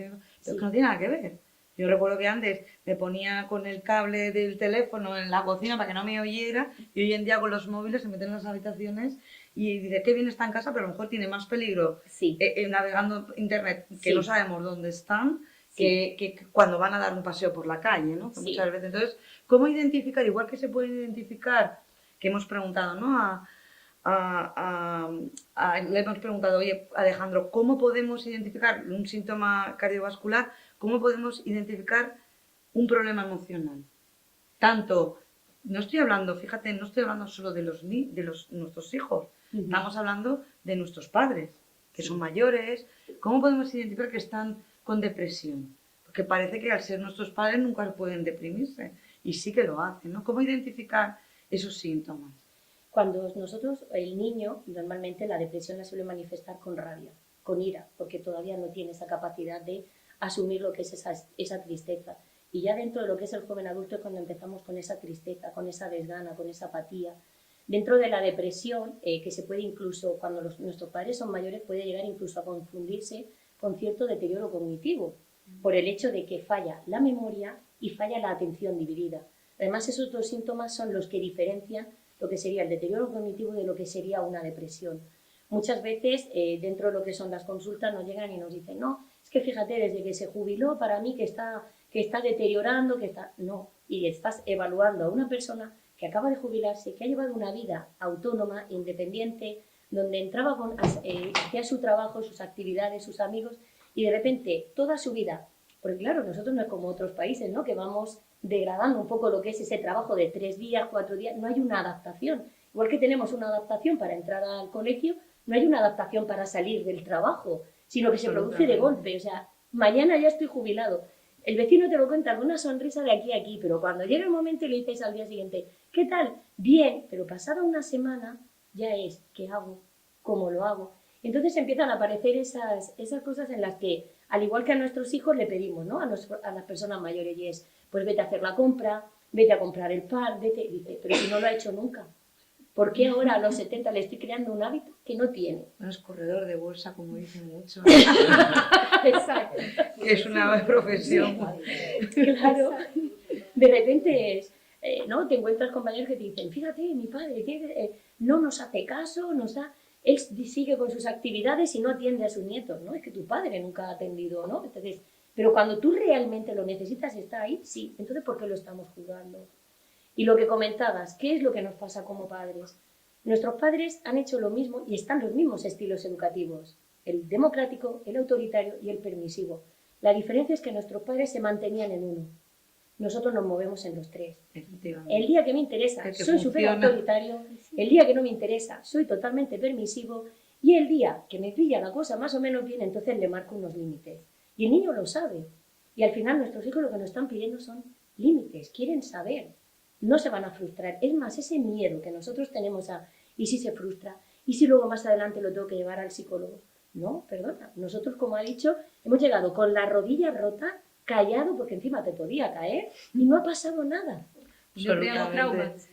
que no tiene nada que ver. Yo recuerdo que antes me ponía con el cable del teléfono en la cocina para que no me oyera, y hoy en día con los móviles se meten en las habitaciones y dice, qué bien está en casa, pero a lo mejor tiene más peligro navegando internet, que no sabemos dónde están, que cuando van a dar un paseo por la calle, ¿no? Que muchas veces. Entonces, ¿cómo identificar? Igual que se puede identificar, que hemos preguntado, ¿no? Le hemos preguntado, oye, Alejandro, ¿cómo podemos identificar un síntoma cardiovascular? ¿Cómo podemos identificar un problema emocional? Tanto, no estoy hablando, fíjate, no estoy hablando solo de nuestros hijos, estamos hablando de nuestros padres, que son mayores. ¿Cómo podemos identificar que están con depresión? Porque parece que al ser nuestros padres nunca pueden deprimirse, y sí que lo hacen, ¿no? ¿Cómo identificar esos síntomas? Cuando nosotros, el niño, normalmente la depresión la suele manifestar con rabia, con ira, porque todavía no tiene esa capacidad de asumir lo que es esa tristeza. Y ya dentro de lo que es el joven adulto es cuando empezamos con esa tristeza, con esa desgana, con esa apatía. Dentro de la depresión, que se puede incluso, cuando nuestros padres son mayores, puede llegar incluso a confundirse con cierto deterioro cognitivo, por el hecho de que falla la memoria y falla la atención dividida. Además, esos dos síntomas son los que diferencian lo que sería el deterioro cognitivo de lo que sería una depresión. Muchas veces, dentro de lo que son las consultas, nos llegan y nos dicen, no, es que fíjate, desde que se jubiló, para mí que está deteriorando, que está... No, y estás evaluando a una persona que acaba de jubilarse, que ha llevado una vida autónoma, independiente, donde entraba hacía su trabajo, sus actividades, sus amigos, y de repente toda su vida, porque claro, nosotros no es como otros países, ¿no? Que vamos degradando un poco lo que es ese trabajo de 3 días, 4 días, no hay una adaptación. Igual que tenemos una adaptación para entrar al colegio, no hay una adaptación para salir del trabajo, sino que se produce de golpe. O sea, mañana ya estoy jubilado. El vecino te lo cuenta con una sonrisa de aquí a aquí, pero cuando llega el momento y le dices al día siguiente, ¿qué tal? Bien, pero pasada una semana ya es, ¿qué hago? ¿Cómo lo hago? Entonces empiezan a aparecer esas cosas en las que, al igual que a nuestros hijos, le pedimos, ¿no? A las personas mayores, y es, pues vete a hacer la compra, vete a comprar el pan, vete, dice, pero si no lo ha hecho nunca. ¿Por qué ahora a los 70 le estoy creando un hábito que no tiene? No es corredor de bolsa, como dicen mucho. Exacto. Es una profesión. Claro. De repente es, ¿no? Te encuentras compañeros que te dicen, fíjate, mi padre no nos hace caso, él sigue con sus actividades y no atiende a sus nietos, ¿no? Es que tu padre nunca ha atendido, ¿no? Entonces, pero cuando tú realmente lo necesitas, está ahí, sí. Entonces, ¿por qué lo estamos juzgando? Y lo que comentabas, ¿qué es lo que nos pasa como padres? Nuestros padres han hecho lo mismo y están los mismos estilos educativos, el democrático, el autoritario y el permisivo. La diferencia es que nuestros padres se mantenían en uno. Nosotros nos movemos en los tres. El día que me interesa, soy súper autoritario. El día que no me interesa, soy totalmente permisivo. Y el día que me pilla la cosa más o menos bien, entonces le marco unos límites. Y el niño lo sabe. Y al final nuestros hijos lo que nos están pidiendo son límites, quieren saber. No se van a frustrar. Es más, ese miedo que nosotros tenemos ¿y si se frustra? ¿Y si luego más adelante lo tengo que llevar al psicólogo? No, perdona. Nosotros, como ha dicho, hemos llegado con la rodilla rota, callado, porque encima te podía caer, y no ha pasado nada. No creamos traumas.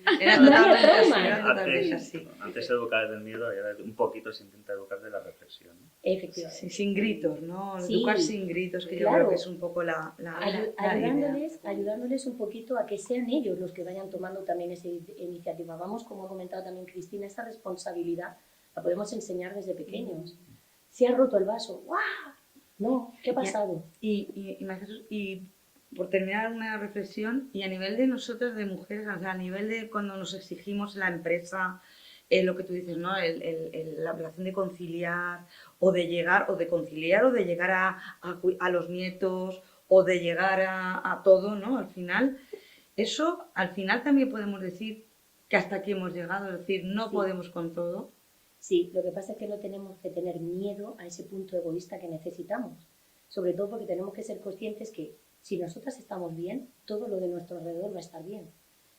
Antes se educaba desde el miedo y ahora un poquito se intenta educar de la reflexión, ¿no? Efectivamente. Sí, sin gritos, ¿no? Sí, educar sin gritos, que claro. yo creo que es un poco la ayudándoles un poquito a que sean ellos los que vayan tomando también esa iniciativa. Vamos, como ha comentado también Cristina, esa responsabilidad la podemos enseñar desde pequeños. Se ha roto el vaso, ¡guau! No, ¿qué ha pasado? Y por terminar una reflexión, y a nivel de nosotras, de mujeres, o sea, a nivel de cuando nos exigimos la empresa, lo que tú dices, ¿no? La obligación de conciliar, o de llegar, o de conciliar, o de llegar a los nietos, o de llegar a todo, ¿no? Al final, eso, al final también podemos decir que hasta aquí hemos llegado, es decir, no Sí. podemos con todo. Sí, lo que pasa es que no tenemos que tener miedo a ese punto egoísta que necesitamos. Sobre todo porque tenemos que ser conscientes que si nosotras estamos bien, todo lo de nuestro alrededor va a estar bien.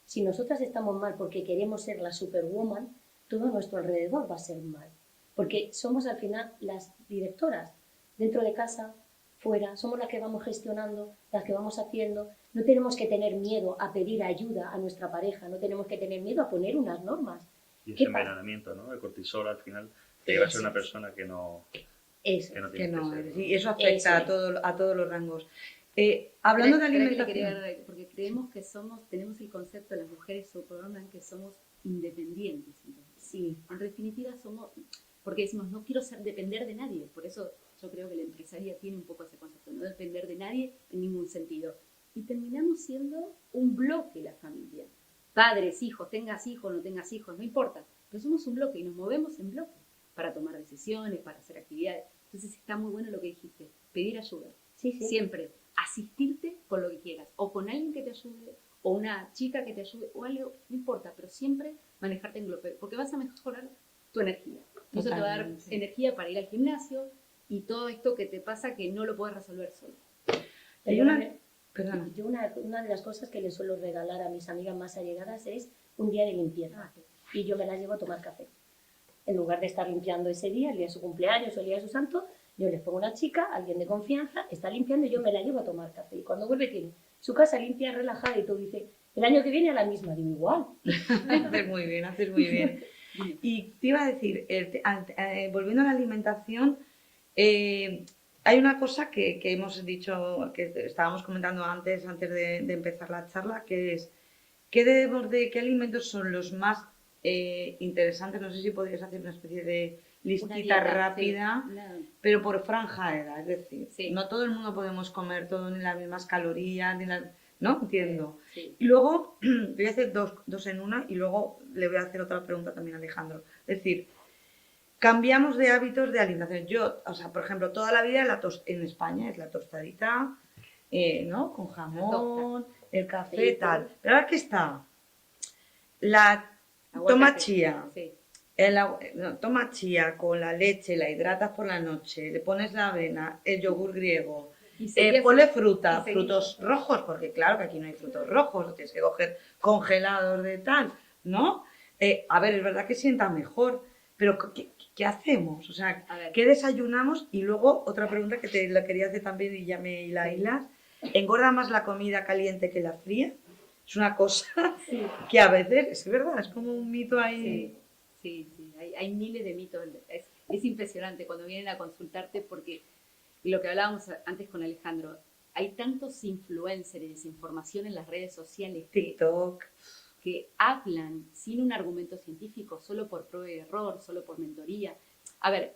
Si nosotras estamos mal porque queremos ser la superwoman, todo nuestro alrededor va a ser mal. Porque somos al final las directoras, dentro de casa, fuera, somos las que vamos gestionando, las que vamos haciendo. No tenemos que tener miedo a pedir ayuda a nuestra pareja, no tenemos que tener miedo a poner unas normas. Y ese ¿Qué pasa? envenenamiento, ¿no? El cortisol al final te lleva a ser Eso una es. persona que no Eso. tiene Que no ser, eres. ¿no? Y eso afecta Eso a todos los rangos. Hablando de alimentación. Porque creemos que tenemos el concepto de las mujeres superwoman que somos independientes. Entonces, sí, en definitiva somos, porque decimos, no quiero depender de nadie. Por eso yo creo que la empresaria tiene un poco ese concepto, no depender de nadie en ningún sentido. Y terminamos siendo un bloque la familia. Padres, hijos, tengas hijos, no tengas hijos, no importa. Pero somos un bloque y nos movemos en bloque para tomar decisiones, para hacer actividades. Entonces está muy bueno lo que dijiste, pedir ayuda. Sí, sí. Siempre asistirte con lo que quieras, o con alguien que te ayude, o una chica que te ayude, o algo, no importa, pero siempre manejarte en bloque, porque vas a mejorar tu energía. No se te va a dar Totalmente. energía para ir al gimnasio y todo esto que te pasa que no lo puedes resolver solo. Hay Perdona. Yo una de las cosas que les suelo regalar a mis amigas más allegadas es un día de limpieza. Y yo me las llevo a tomar café. En lugar de estar limpiando ese día, el día de su cumpleaños o el día de su santo, yo les pongo una chica, alguien de confianza, está limpiando y yo me la llevo a tomar café. Y cuando vuelve tiene su casa limpia, relajada y todo, dice, el año que viene a la misma. Digo, igual. Haces muy bien, haces muy bien. Y te iba a decir, volviendo a la alimentación, hay una cosa que hemos dicho, que estábamos comentando antes de empezar la charla, que es qué alimentos son los más interesantes. No sé si podrías hacer una especie de listita Una dieta, rápida, sí, pero por franja de edad. Es decir, Sí. no todo el mundo podemos comer todo ni las mismas calorías, ni las... ¿No? Entiendo. Sí. Y luego, te voy a hacer dos en una y luego le voy a hacer otra pregunta también a Alejandro. Es decir, cambiamos de hábitos de alimentación. Yo, o sea, por ejemplo, toda la vida en España es la tostadita, ¿no? Con jamón, el café, Sí, tal. Pero ahora que está la Aguacate. toma chía, Sí. toma chía con la leche, la hidratas por la noche, le pones la avena, el yogur griego, Y seguías- ponle fruta, y seguís- frutos rojos, porque claro que aquí no hay frutos rojos, lo tienes que coger congelados de tal, ¿no? A ver, es verdad que sienta mejor, pero ¿qué hacemos? O sea, A ver. ¿qué desayunamos? Y luego, otra pregunta que te la quería hacer también y ya me hilas, ¿engorda más la comida caliente que la fría? Es una cosa Sí. que a veces, es verdad, es como un mito ahí. Sí. Hay miles de mitos. Es impresionante cuando vienen a consultarte porque lo que hablábamos antes con Alejandro, hay tantos influencers y desinformación en las redes sociales TikTok. que hablan sin un argumento científico, solo por prueba y error, solo por mentoría. A ver,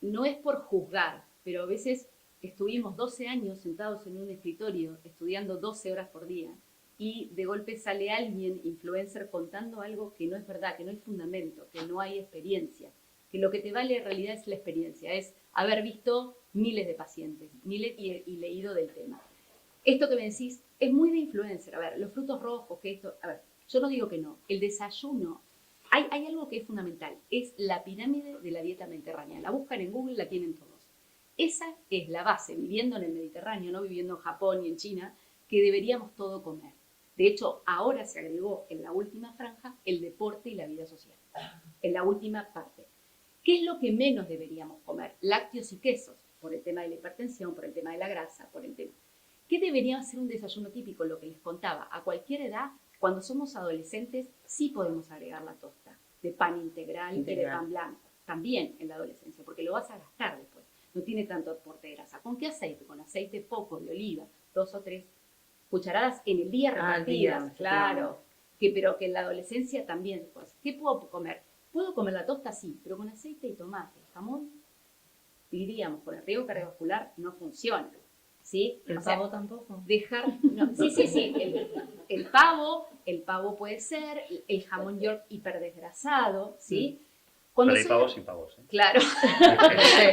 no es por juzgar, pero a veces estuvimos 12 años sentados en un escritorio estudiando 12 horas por día y de golpe sale alguien, influencer, contando algo que no es verdad, que no hay fundamento, que no hay experiencia, que lo que te vale en realidad es la experiencia, es haber visto miles de pacientes, y leído del tema. Esto que me decís es muy de influencer. A ver, los frutos rojos, que esto... A ver, yo no digo que no. El desayuno, hay algo que es fundamental. Es la pirámide de la dieta mediterránea. La buscan en Google, la tienen todos. Esa es la base, viviendo en el Mediterráneo, no viviendo en Japón y en China, que deberíamos todo comer. De hecho, ahora se agregó en la última franja el deporte y la vida social. En la última parte. ¿Qué es lo que menos deberíamos comer? Lácteos y quesos, por el tema de la hipertensión, por el tema de la grasa, por el tema... ¿Qué debería ser un desayuno típico? Lo que les contaba, a cualquier edad, cuando somos adolescentes, sí podemos agregar la tosta de pan integral y de pan blanco. También en la adolescencia, porque lo vas a gastar después. No tiene tanto aporte de grasa. ¿Con qué aceite? Con aceite poco de oliva, 2 o 3 cucharadas en el día repartidas. Claro. Pero que en la adolescencia también. Pues, ¿qué puedo comer? Puedo comer la tosta, sí, pero con aceite y tomate. Jamón, diríamos, con el riesgo cardiovascular no funciona. ¿sí? ¿El O sea, pavo tampoco? Dejar, no, sí, el pavo puede ser, el jamón york hiperdesgrasado, ¿sí? Cuando Pero hay sea- pavos y pavos, ¿eh? Claro,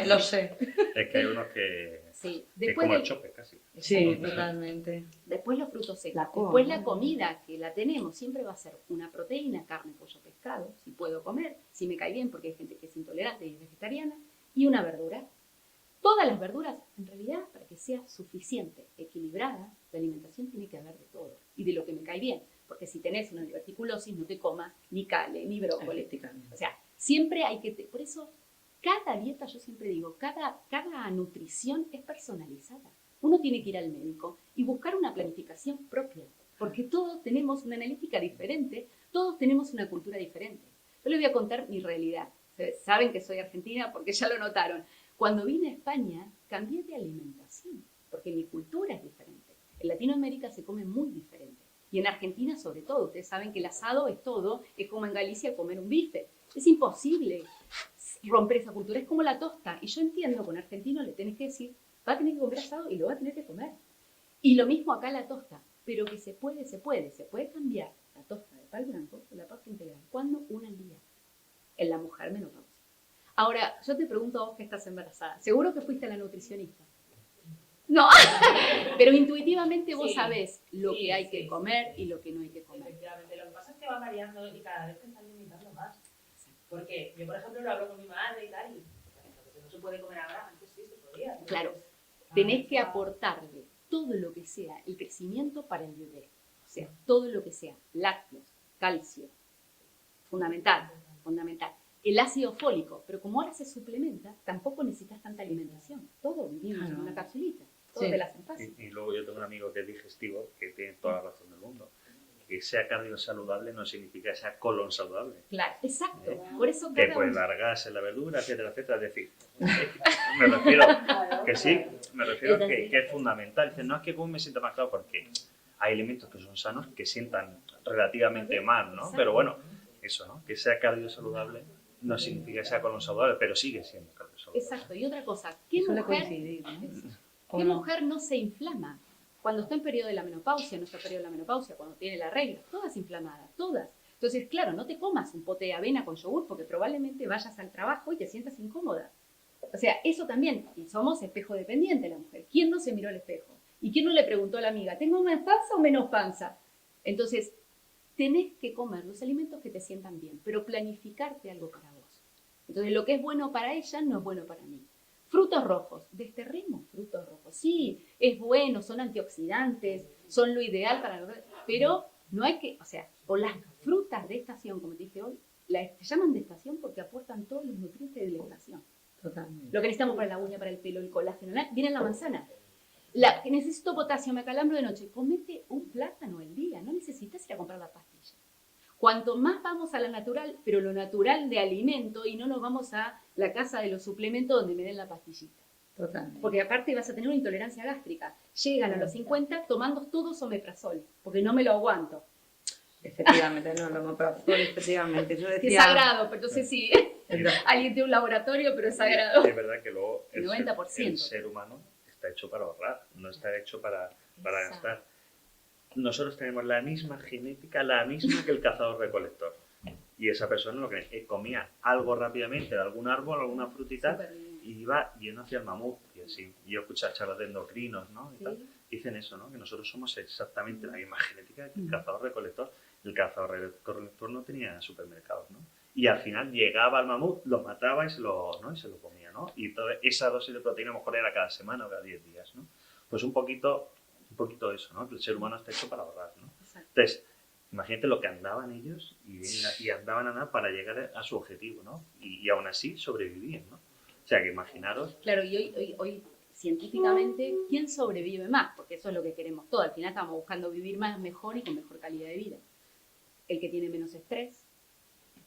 Lo sé. Es que hay unos que sí. es Después, como el chope, casi. Sí, totalmente. después los frutos secos. La coma, Después ¿no? la comida que la tenemos siempre va a ser una proteína, carne, pollo, pescado, si puedo comer, si me cae bien porque hay gente que es intolerante y es vegetariana, y una verdura. Todas las verduras, en realidad, para que sea suficiente, equilibrada, la alimentación tiene que haber de todo y de lo que me cae bien. Porque si tenés una diverticulosis, no te comas ni cale, ni brócoli. Efectivamente. O sea, siempre hay que... Por eso, cada dieta, yo siempre digo, cada nutrición es personalizada. Uno tiene que ir al médico y buscar una planificación propia. Porque todos tenemos una analítica diferente, todos tenemos una cultura diferente. Yo les voy a contar mi realidad. Ustedes saben que soy argentina porque ya lo notaron. Cuando vine a España, cambié de alimentación, porque mi cultura es diferente. En Latinoamérica se come muy diferente. Y en Argentina, sobre todo, ustedes saben que el asado es todo, es como en Galicia comer un bife. Es imposible romper esa cultura, es como la tosta. Y yo entiendo que a un argentino le tenés que decir, va a tener que comer asado y lo va a tener que comer. Y lo mismo acá la tosta, pero que se puede cambiar la tosta de pan blanco por la tosta integral. ¿Cuándo? Una al día. En la mujer menopausia. Ahora, yo te pregunto a vos que estás embarazada, ¿seguro que fuiste a la nutricionista? No, pero intuitivamente vos sabés lo que hay que comer y lo que no hay que comer. Efectivamente, lo que pasa es que va variando y cada vez te están limitando más. Porque yo, por ejemplo, lo hablo con mi madre y tal, y lo que no se puede comer ahora, antes sí se podía. Entonces, Claro, tenés que aportarle todo lo que sea el crecimiento para el bebé. O sea, todo lo que sea lácteos, calcio, fundamental. El ácido fólico, pero como ahora se suplementa, tampoco necesitas tanta alimentación. Todo vivimos en una capsulita, todo Sí. te la hacen fácil. Y luego yo tengo un amigo que es digestivo, que tiene toda la razón del mundo. Que sea cardio saludable no significa que sea colon saludable. Claro, exacto. Por eso Que cada puede uno... largarse la verdura, etcétera, etcétera. Es decir, me refiero que sí, me refiero a que es fundamental. Dice, no es que como me sienta más claro porque hay alimentos que son sanos que sientan relativamente mal, ¿no? Pero bueno, eso, ¿no? Que sea cardio saludable no significa que sea colon saludable, pero sigue siendo cardio saludable. Exacto. Y otra cosa, ¿qué Suele mujer, coincidir, ¿no? ¿O ¿qué no? mujer no se inflama? Cuando está en periodo de la menopausia, no está en periodo de la menopausia, cuando tiene la regla, todas inflamadas, todas. Entonces, claro, no te comas un pote de avena con yogur porque probablemente vayas al trabajo y te sientas incómoda. O sea, eso también, y somos espejo dependiente la mujer. ¿Quién no se miró al espejo? ¿Y quién no le preguntó a la amiga, ¿tengo más panza o menos panza? Entonces, tenés que comer los alimentos que te sientan bien, pero planificarte algo para vos. Entonces, lo que es bueno para ella no es bueno para mí. Frutos rojos, desterremos frutos rojos. Sí, es bueno, son antioxidantes, son lo ideal para nosotros, pero no hay que, o sea, o las frutas de estación, como te dije hoy, se llaman de estación porque aportan todos los nutrientes de la estación. Totalmente. Lo que necesitamos para la uña, para el pelo, el colágeno, viene en la manzana. Que necesito potasio, me acalambro de noche, comete un plátano al día, no necesitas ir a comprar la pastilla. Cuanto más vamos a la natural, pero lo natural de alimento y no nos vamos a la casa de los suplementos donde me den la pastillita. Totalmente. Porque aparte vas a tener una intolerancia gástrica. Llegan a los 50 tomando todos omeprazol, porque no me lo aguanto. Efectivamente, no, lo omeprazol, efectivamente. Yo Que decía, es sagrado, pero entonces sí, alguien tiene un laboratorio, pero es sagrado. Es verdad que luego El 90%. el ser humano está hecho para ahorrar, no está hecho para Exacto. gastar. Nosotros tenemos la misma genética, la misma que el cazador-recolector. Y esa persona lo que comía algo rápidamente de algún árbol, alguna frutita, Superviviente. y iba yendo hacia el mamut. Y así. Y yo escucho charlas de endocrinos, ¿no? Y tal. Dicen eso, ¿no? Que nosotros somos exactamente la misma genética que el cazador-recolector. El cazador-recolector no tenía supermercados, ¿no? Y al final llegaba al mamut, lo mataba y se lo comía, ¿no? Y toda esa dosis de proteína a lo mejor era cada semana o cada 10 días, ¿no? Pues un poquito eso, ¿no? Que el ser humano está hecho para ahorrar, ¿no? Exacto. Entonces, imagínate lo que andaban ellos y andaban a nada para llegar a su objetivo, ¿no? Y aún así sobrevivían, ¿no? O sea, que imaginaros... Claro, y hoy científicamente, ¿quién sobrevive más? Porque eso es lo que queremos todos. Al final estamos buscando vivir más, mejor y con mejor calidad de vida. El que tiene menos estrés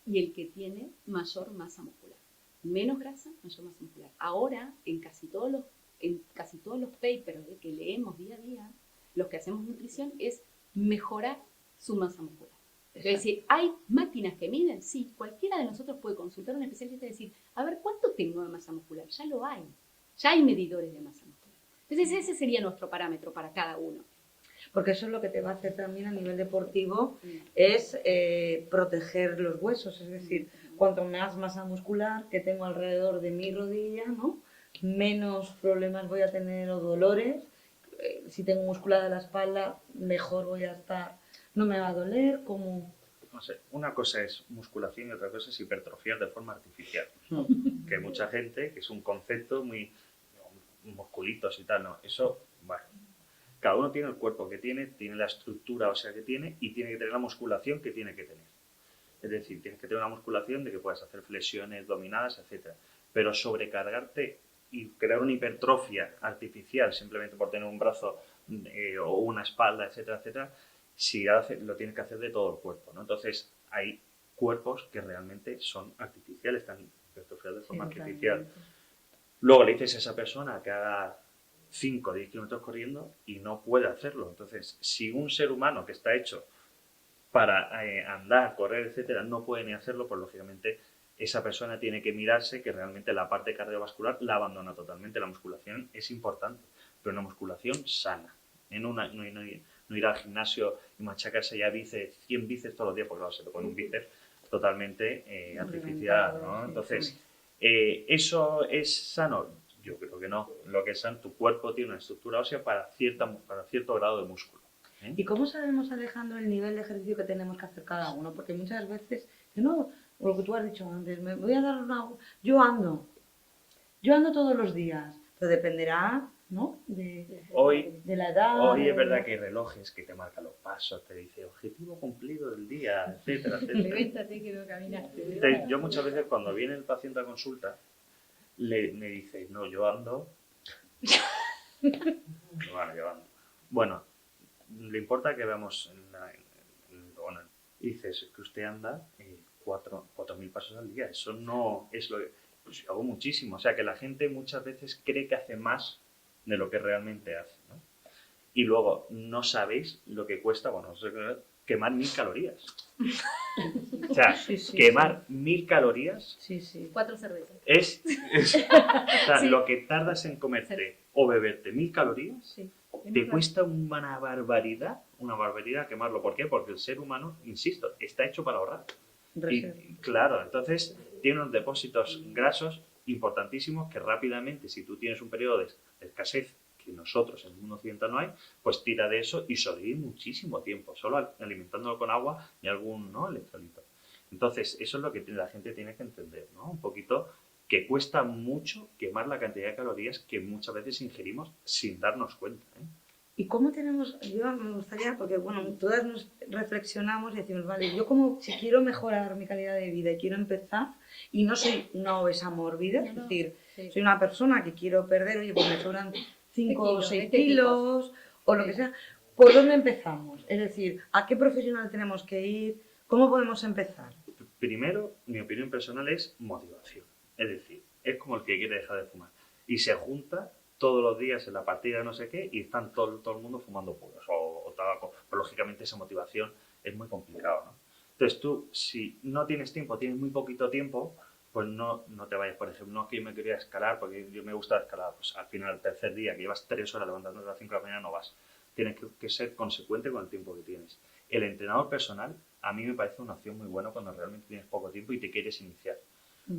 y el que tiene mayor masa muscular. Menos grasa, mayor masa muscular. Ahora, en casi todos los papers que leemos día a día, los que hacemos nutrición es mejorar su masa muscular. Es decir, ¿hay máquinas que miden? Sí, cualquiera de nosotros puede consultar a un especialista y decir, a ver, ¿cuánto tengo de masa muscular? Ya lo hay. Ya hay medidores de masa muscular. Entonces ese sería nuestro parámetro para cada uno. Porque eso es lo que te va a hacer también a nivel deportivo, es proteger los huesos. Es decir, cuanto más masa muscular que tengo alrededor de mi rodilla, ¿no? Menos problemas voy a tener o dolores. Si tengo musculada la espalda, mejor voy a estar. No me va a doler, como... No sé, una cosa es musculación y otra cosa es hipertrofiar de forma artificial. Que hay mucha gente, que es un concepto muy musculitos y tal, no, eso, bueno, cada uno tiene el cuerpo que tiene la estructura ósea que tiene y tiene que tener la musculación que tiene que tener. Es decir, tienes que tener una musculación de que puedas hacer flexiones dominadas, etc. Pero sobrecargarte y crear una hipertrofia artificial simplemente por tener un brazo o una espalda, etcétera, etcétera, si lo tienes que hacer de todo el cuerpo, ¿no? Entonces, hay cuerpos que realmente son artificiales, están hipertrofiados de forma artificial. Luego le dices a esa persona que haga 5 o 10 kilómetros corriendo y no puede hacerlo. Entonces, si un ser humano que está hecho para andar, correr, etcétera, no puede ni hacerlo, pues lógicamente esa persona tiene que mirarse que realmente la parte cardiovascular la abandona totalmente. La musculación es importante, pero una musculación sana. No ir al gimnasio y machacarse ya bíceps, 100 bíceps todos los días, porque claro, se te pone un bíceps totalmente artificial, ¿no? Entonces, ¿eso es sano? Yo creo que no. Lo que es sano, tu cuerpo tiene una estructura ósea para cierto grado de músculo. ¿Y cómo sabemos, Alejandro, el nivel de ejercicio que tenemos que hacer cada uno? Porque muchas veces, no, lo que tú has dicho antes, me voy a dar yo ando todos los días, pero dependerá, ¿no? De la edad. Hoy es verdad que hay relojes que te marcan los pasos, te dice objetivo cumplido del día, etcétera, etcétera. Levéntate que no caminaste. Entonces, yo muchas veces cuando viene el paciente a consulta, me dice, no, yo ando. Bueno, yo ando. Bueno, le importa que veamos bueno, dices que usted anda 4.000 pasos al día. Eso no es lo que... Pues yo hago muchísimo. O sea, que la gente muchas veces cree que hace más de lo que realmente hace, ¿no? Y luego, no sabéis lo que cuesta, bueno, quemar 1.000 calorías. O sea, quemar 1.000 calorías... Sí, sí. 4 cervezas. O sea, lo que tardas en comerte o beberte 1.000 calorías, te cuesta una barbaridad quemarlo. ¿Por qué? Porque el ser humano, insisto, está hecho para ahorrar. Y claro, entonces tiene unos depósitos grasos importantísimos que rápidamente, si tú tienes un periodo de escasez, que nosotros en el mundo occidental no hay, pues tira de eso y sobrevive muchísimo tiempo, solo alimentándolo con agua y algún electrolito. Entonces, eso es lo que la gente tiene que entender, ¿no? Un poquito que cuesta mucho quemar la cantidad de calorías que muchas veces ingerimos sin darnos cuenta, ¿eh? ¿Y cómo tenemos, yo me gustaría, porque bueno, todas nos reflexionamos y decimos, vale, yo como si quiero mejorar mi calidad de vida y quiero empezar, y no soy una obesa mórbida, es decir, soy una persona que quiero perder, oye, pues me sobran 5 o 6 kilos, o lo que sea, ¿por dónde empezamos? Es decir, ¿a qué profesional tenemos que ir? ¿Cómo podemos empezar? Primero, mi opinión personal es motivación. Es decir, es como el que quiere dejar de fumar. Y se junta todos los días en la partida de no sé qué y están todo el mundo fumando puros o tabaco. Pero lógicamente esa motivación es muy complicado, ¿no? Entonces tú, si no tienes tiempo, tienes muy poquito tiempo, pues no te vayas. Por ejemplo, no es que yo me quería escalar porque yo me gusta escalar. Pues al final, el tercer día, que llevas 3 horas levantándote a las 5 de la mañana, no vas. Tienes que ser consecuente con el tiempo que tienes. El entrenador personal a mí me parece una opción muy buena cuando realmente tienes poco tiempo y te quieres iniciar.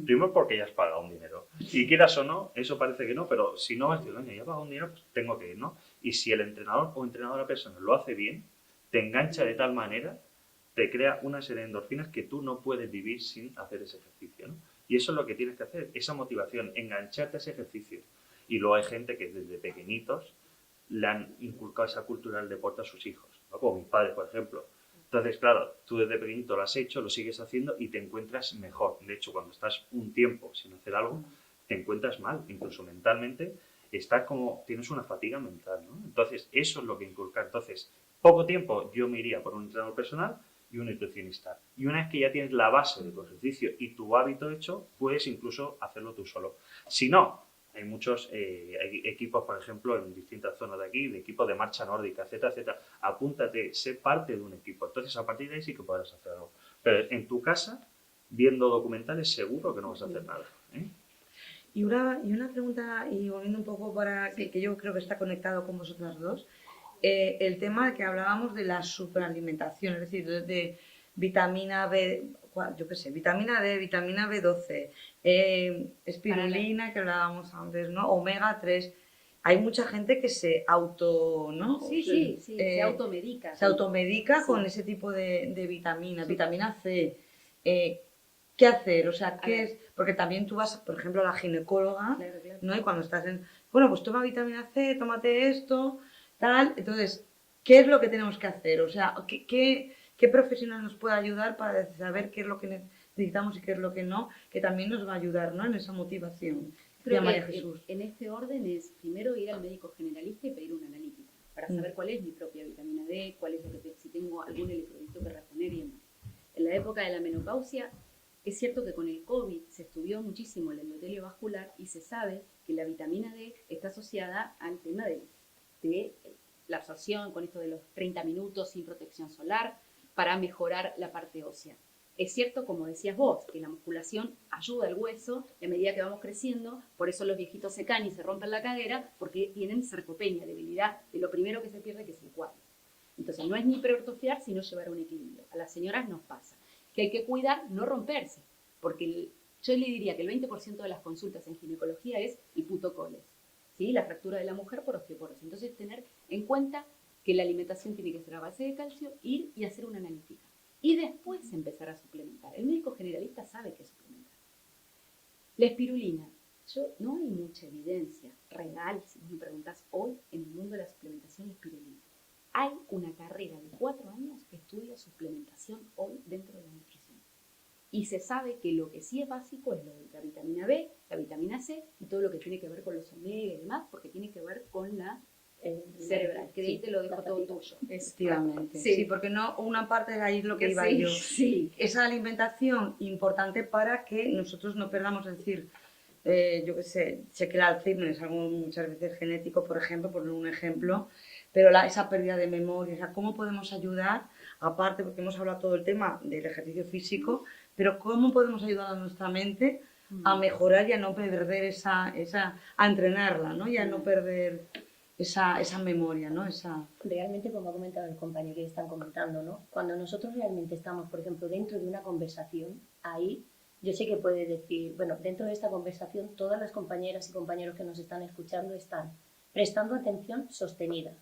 Primero porque ya has pagado un dinero. Y quieras o no, eso parece que no, pero si no vas a decir, coño, ya he pagado un dinero, pues tengo que ir, ¿no? Y si el entrenador o entrenadora personal lo hace bien, te engancha de tal manera, te crea una serie de endorfinas que tú no puedes vivir sin hacer ese ejercicio, ¿no? Y eso es lo que tienes que hacer, esa motivación, engancharte a ese ejercicio. Y luego hay gente que desde pequeñitos le han inculcado esa cultura del deporte a sus hijos, ¿no? Como mis padres, por ejemplo. Entonces, claro, tú desde pequeñito lo has hecho, lo sigues haciendo y te encuentras mejor. De hecho, cuando estás un tiempo sin hacer algo, te encuentras mal, incluso mentalmente, estás como, tienes una fatiga mental, ¿no? Entonces, eso es lo que inculcar. Entonces, poco tiempo yo me iría por un entrenador personal y un nutricionista. Y una vez que ya tienes la base de tu ejercicio y tu hábito hecho, puedes incluso hacerlo tú solo. Si no, hay muchos hay equipos, por ejemplo, en distintas zonas de aquí, de equipos de marcha nórdica, etcétera, etcétera. Apúntate, sé parte de un equipo. Entonces, a partir de ahí sí que podrás hacer algo. Pero en tu casa, viendo documentales, seguro que no vas a hacer nada, ¿eh? Y una pregunta, y volviendo un poco para que yo creo que está conectado con vosotras dos, el tema que hablábamos de la superalimentación, es decir, de vitamina B, yo qué sé, vitamina D, vitamina B12, espirulina, que hablábamos antes, ¿no? Omega 3. Hay mucha gente que se auto, ¿no? Sí, se automedica. Se automedica Sí. con ese tipo de vitaminas, Sí. vitamina C. ¿Qué hacer? O sea, ¿qué ver. es? Porque también tú vas, por ejemplo, a la ginecóloga, Claro. ¿no? Y cuando estás bueno, pues toma vitamina C, tómate esto, tal. Entonces, ¿qué es lo que tenemos que hacer? O sea, ¿qué profesional nos puede ayudar para saber qué es lo que necesitamos y qué es lo que no? Que también nos va a ayudar, ¿no? En esa motivación. Creo María que Jesús. en este orden es primero ir al médico generalista y pedir una analítica para saber cuál es mi propia vitamina D, cuál es lo que si tengo algún electrolito que reponer y demás. En la época de la menopausia, es cierto que con el COVID se estudió muchísimo el endotelio vascular y se sabe que la vitamina D está asociada al tema de la absorción, con esto de los 30 minutos sin protección solar, para mejorar la parte ósea. Es cierto, como decías vos, que la musculación ayuda al hueso y a medida que vamos creciendo, por eso los viejitos se caen y se rompen la cadera, porque tienen sarcopenia, debilidad de lo primero que se pierde, que es el cuádriceps. Entonces, no es ni hipertrofiar, sino llevar un equilibrio. A las señoras nos pasa que hay que cuidar no romperse, porque yo le diría que el 20% de las consultas en ginecología es el putocoles, ¿sí? La fractura de la mujer por osteoporosis. Entonces, tener en cuenta que la alimentación tiene que ser a base de calcio, ir y hacer una analítica. Y después empezar a suplementar. El médico generalista sabe qué suplementar. La espirulina. No hay mucha evidencia real, si vos me preguntás hoy, en el mundo de la suplementación de espirulina. Hay una carrera de 4 años que estudia suplementación hoy dentro de la nutrición. Y se sabe que lo que sí es básico es lo de la vitamina B, la vitamina C y todo lo que tiene que ver con los omega y demás, porque tiene que ver con la cerebral, que de ahí te lo dejo todo tuyo. Efectivamente. Sí, porque no, una parte de ahí es lo que iba yo. Sí. Esa alimentación importante para que nosotros no perdamos, es decir, yo qué sé que el Alzheimer es algo muchas veces genético, por ejemplo, por un ejemplo, pero esa pérdida de memoria, o sea, ¿cómo podemos ayudar? Aparte, porque hemos hablado todo el tema del ejercicio físico, pero ¿cómo podemos ayudar a nuestra mente a mejorar y a no perder a entrenarla, ¿no? Y a no perder esa memoria, ¿no? Realmente, como ha comentado el compañero que están comentando, ¿no? Cuando nosotros realmente estamos, por ejemplo, dentro de una conversación, ahí yo sé que puede decir, bueno, dentro de esta conversación todas las compañeras y compañeros que nos están escuchando están prestando atención sostenida,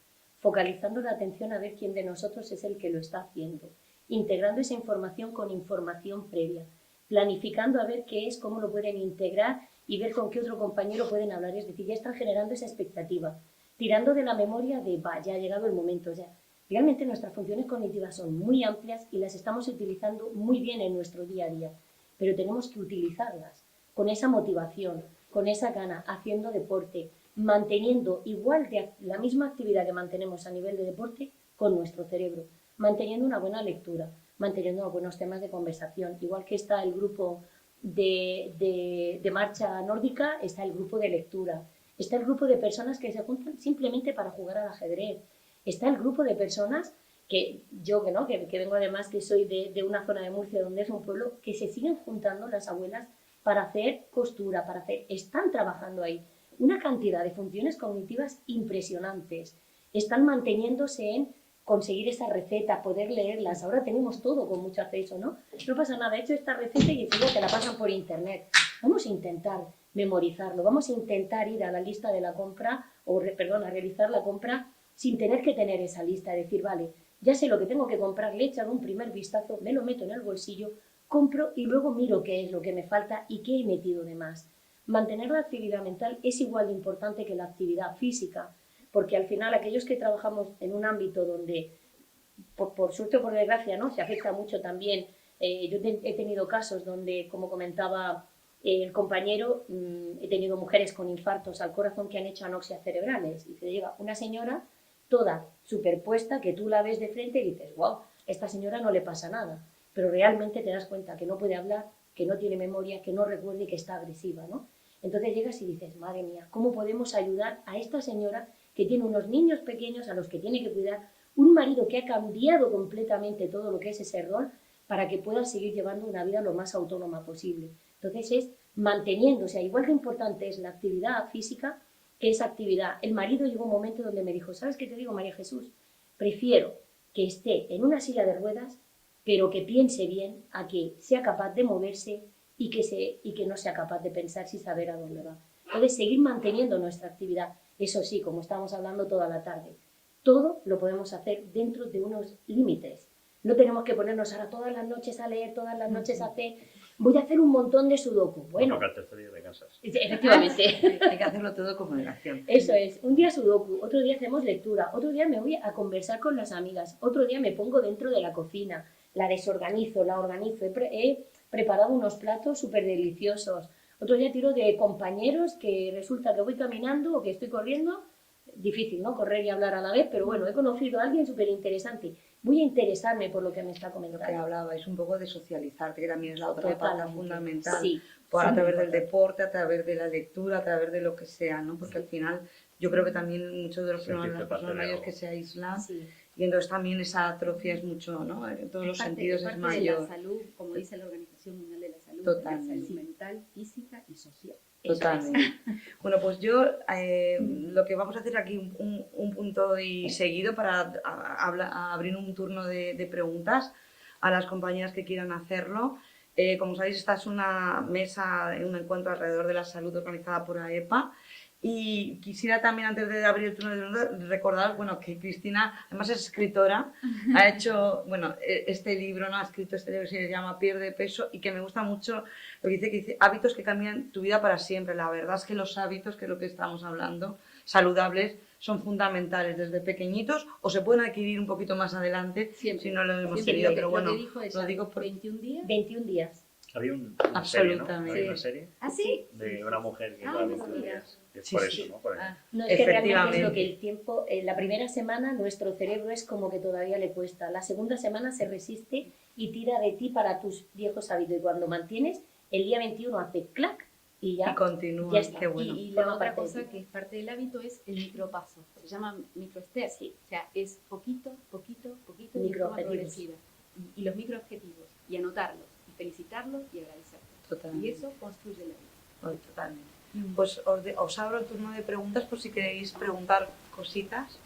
focalizando la atención a ver quién de nosotros es el que lo está haciendo, integrando esa información con información previa, planificando a ver qué es, cómo lo pueden integrar y ver con qué otro compañero pueden hablar, es decir, ya están generando esa expectativa, tirando de la memoria de, ya ha llegado el momento, ya. Realmente nuestras funciones cognitivas son muy amplias y las estamos utilizando muy bien en nuestro día a día, pero tenemos que utilizarlas con esa motivación, con esa gana, haciendo deporte, manteniendo igual de la misma actividad que mantenemos a nivel de deporte con nuestro cerebro, manteniendo una buena lectura, manteniendo buenos temas de conversación, igual que está el grupo de marcha nórdica, está el grupo de lectura, está el grupo de personas que se juntan simplemente para jugar al ajedrez, está el grupo de personas que yo que vengo además que soy de una zona de Murcia donde es un pueblo, que se siguen juntando las abuelas para hacer costura, están trabajando ahí una cantidad de funciones cognitivas impresionantes, están manteniéndose en conseguir esa receta, poder leerlas, ahora tenemos todo con mucho acceso, ¿no? No pasa nada, he hecho esta receta y enseguida te la pasan por internet. Vamos a intentar memorizarlo, vamos a intentar ir a la lista de la compra, a realizar la compra sin tener que tener esa lista, decir, vale, ya sé lo que tengo que comprar, le echan un primer vistazo, me lo meto en el bolsillo, compro y luego miro qué es lo que me falta y qué he metido de más. Mantener la actividad mental es igual de importante que la actividad física, porque al final aquellos que trabajamos en un ámbito donde, por suerte o por desgracia, ¿no? Se afecta mucho también, yo he tenido casos donde, como comentaba el compañero, he tenido mujeres con infartos al corazón que han hecho anoxias cerebrales y te llega una señora toda superpuesta que tú la ves de frente y dices, wow, a esta señora no le pasa nada, pero realmente te das cuenta que no puede hablar, que no tiene memoria, que no recuerda y que está agresiva, ¿no? Entonces llegas y dices, madre mía, ¿cómo podemos ayudar a esta señora que tiene unos niños pequeños a los que tiene que cuidar, un marido que ha cambiado completamente todo lo que es ese rol para que pueda seguir llevando una vida lo más autónoma posible? Entonces es manteniendo, o sea, igual de importante es la actividad física que esa actividad. El marido llegó un momento donde me dijo, ¿sabes qué te digo, María Jesús? Prefiero que esté en una silla de ruedas, pero que piense bien, a que sea capaz de moverse y que no sea capaz de pensar sin saber a dónde va. Entonces, seguir manteniendo nuestra actividad, eso sí, como estamos hablando toda la tarde, todo lo podemos hacer dentro de unos límites. No tenemos que ponernos ahora todas las noches a leer, todas las noches a hacer... Voy a hacer un montón de sudoku. Bueno, Porque al tercer día te cansas. efectivamente. Hay que hacerlo todo con moderación. Eso es, un día sudoku, otro día hacemos lectura, otro día me voy a conversar con las amigas, otro día me pongo dentro de la cocina, la desorganizo, la organizo, he preparado unos platos súper deliciosos, otro día tiro de compañeros que resulta que voy caminando o que estoy corriendo, difícil, ¿no? Correr y hablar a la vez, pero bueno, he conocido a alguien súper interesante, voy a interesarme por lo que me está Lo que comentando. hablabais un poco de socializarte, que también es la otra pata Totalmente. fundamental. Sí, Por a sí, través del importante. deporte, a través de la lectura, a través de lo que sea, ¿no? Porque al final yo creo que también muchos de los problemas de las Sentirte parte personas de mayores algo. que se aíslan Sí. y entonces también esa atrofia es mucho, ¿no? En todos los sentidos es parte de la mayor. salud, como dice la Organización Mundial de la Salud, Totalmente. la salud mental, física y social. Totalmente. Bueno, pues yo lo que vamos a hacer aquí un punto y seguido para abrir un turno de preguntas a las compañeras que quieran hacerlo. Como sabéis, esta es una mesa, un encuentro alrededor de la salud organizada por AEPA. Y quisiera también, antes de abrir el turno de preguntas, recordar, bueno, que Cristina, además es escritora, ha hecho, bueno, este libro, ¿no? Ha escrito este libro que se llama Pierde peso y que me gusta mucho lo que dice hábitos que cambian tu vida para siempre. La verdad es que los hábitos, que es lo que estamos hablando, saludables, son fundamentales desde pequeñitos o se pueden adquirir un poquito más adelante Siempre. si no lo hemos Siempre tenido, lo que, pero bueno, lo que dijo ella, lo digo por... 21 días. 21 días. Había una serie, ¿no? Absolutamente. Había una serie ¿Ah, sí? de una mujer que Ah, va a no 21 sabía. días. Es Sí, por sí. eso, ¿no? Por Ah, No, es que realmente es lo Efectivamente. que el tiempo, la primera semana nuestro cerebro es como que todavía le cuesta, la segunda semana se resiste y tira de ti para tus viejos hábitos y cuando mantienes, el día 21 hace clac y ya, Y continúa, ya está. qué bueno. Y Forma la otra parte de cosa ti. que es parte del hábito es el micropaso. Se llama microsteps. Sí. O sea, es poquito, poquito, poquito, de forma Microobjetivos. progresiva. Y los microobjetivos. Y anotarlos, y felicitarlos y agradecerlos. Y Totalmente. eso construye el hábito. Totalmente. Pues os abro el turno de preguntas por si queréis preguntar cositas.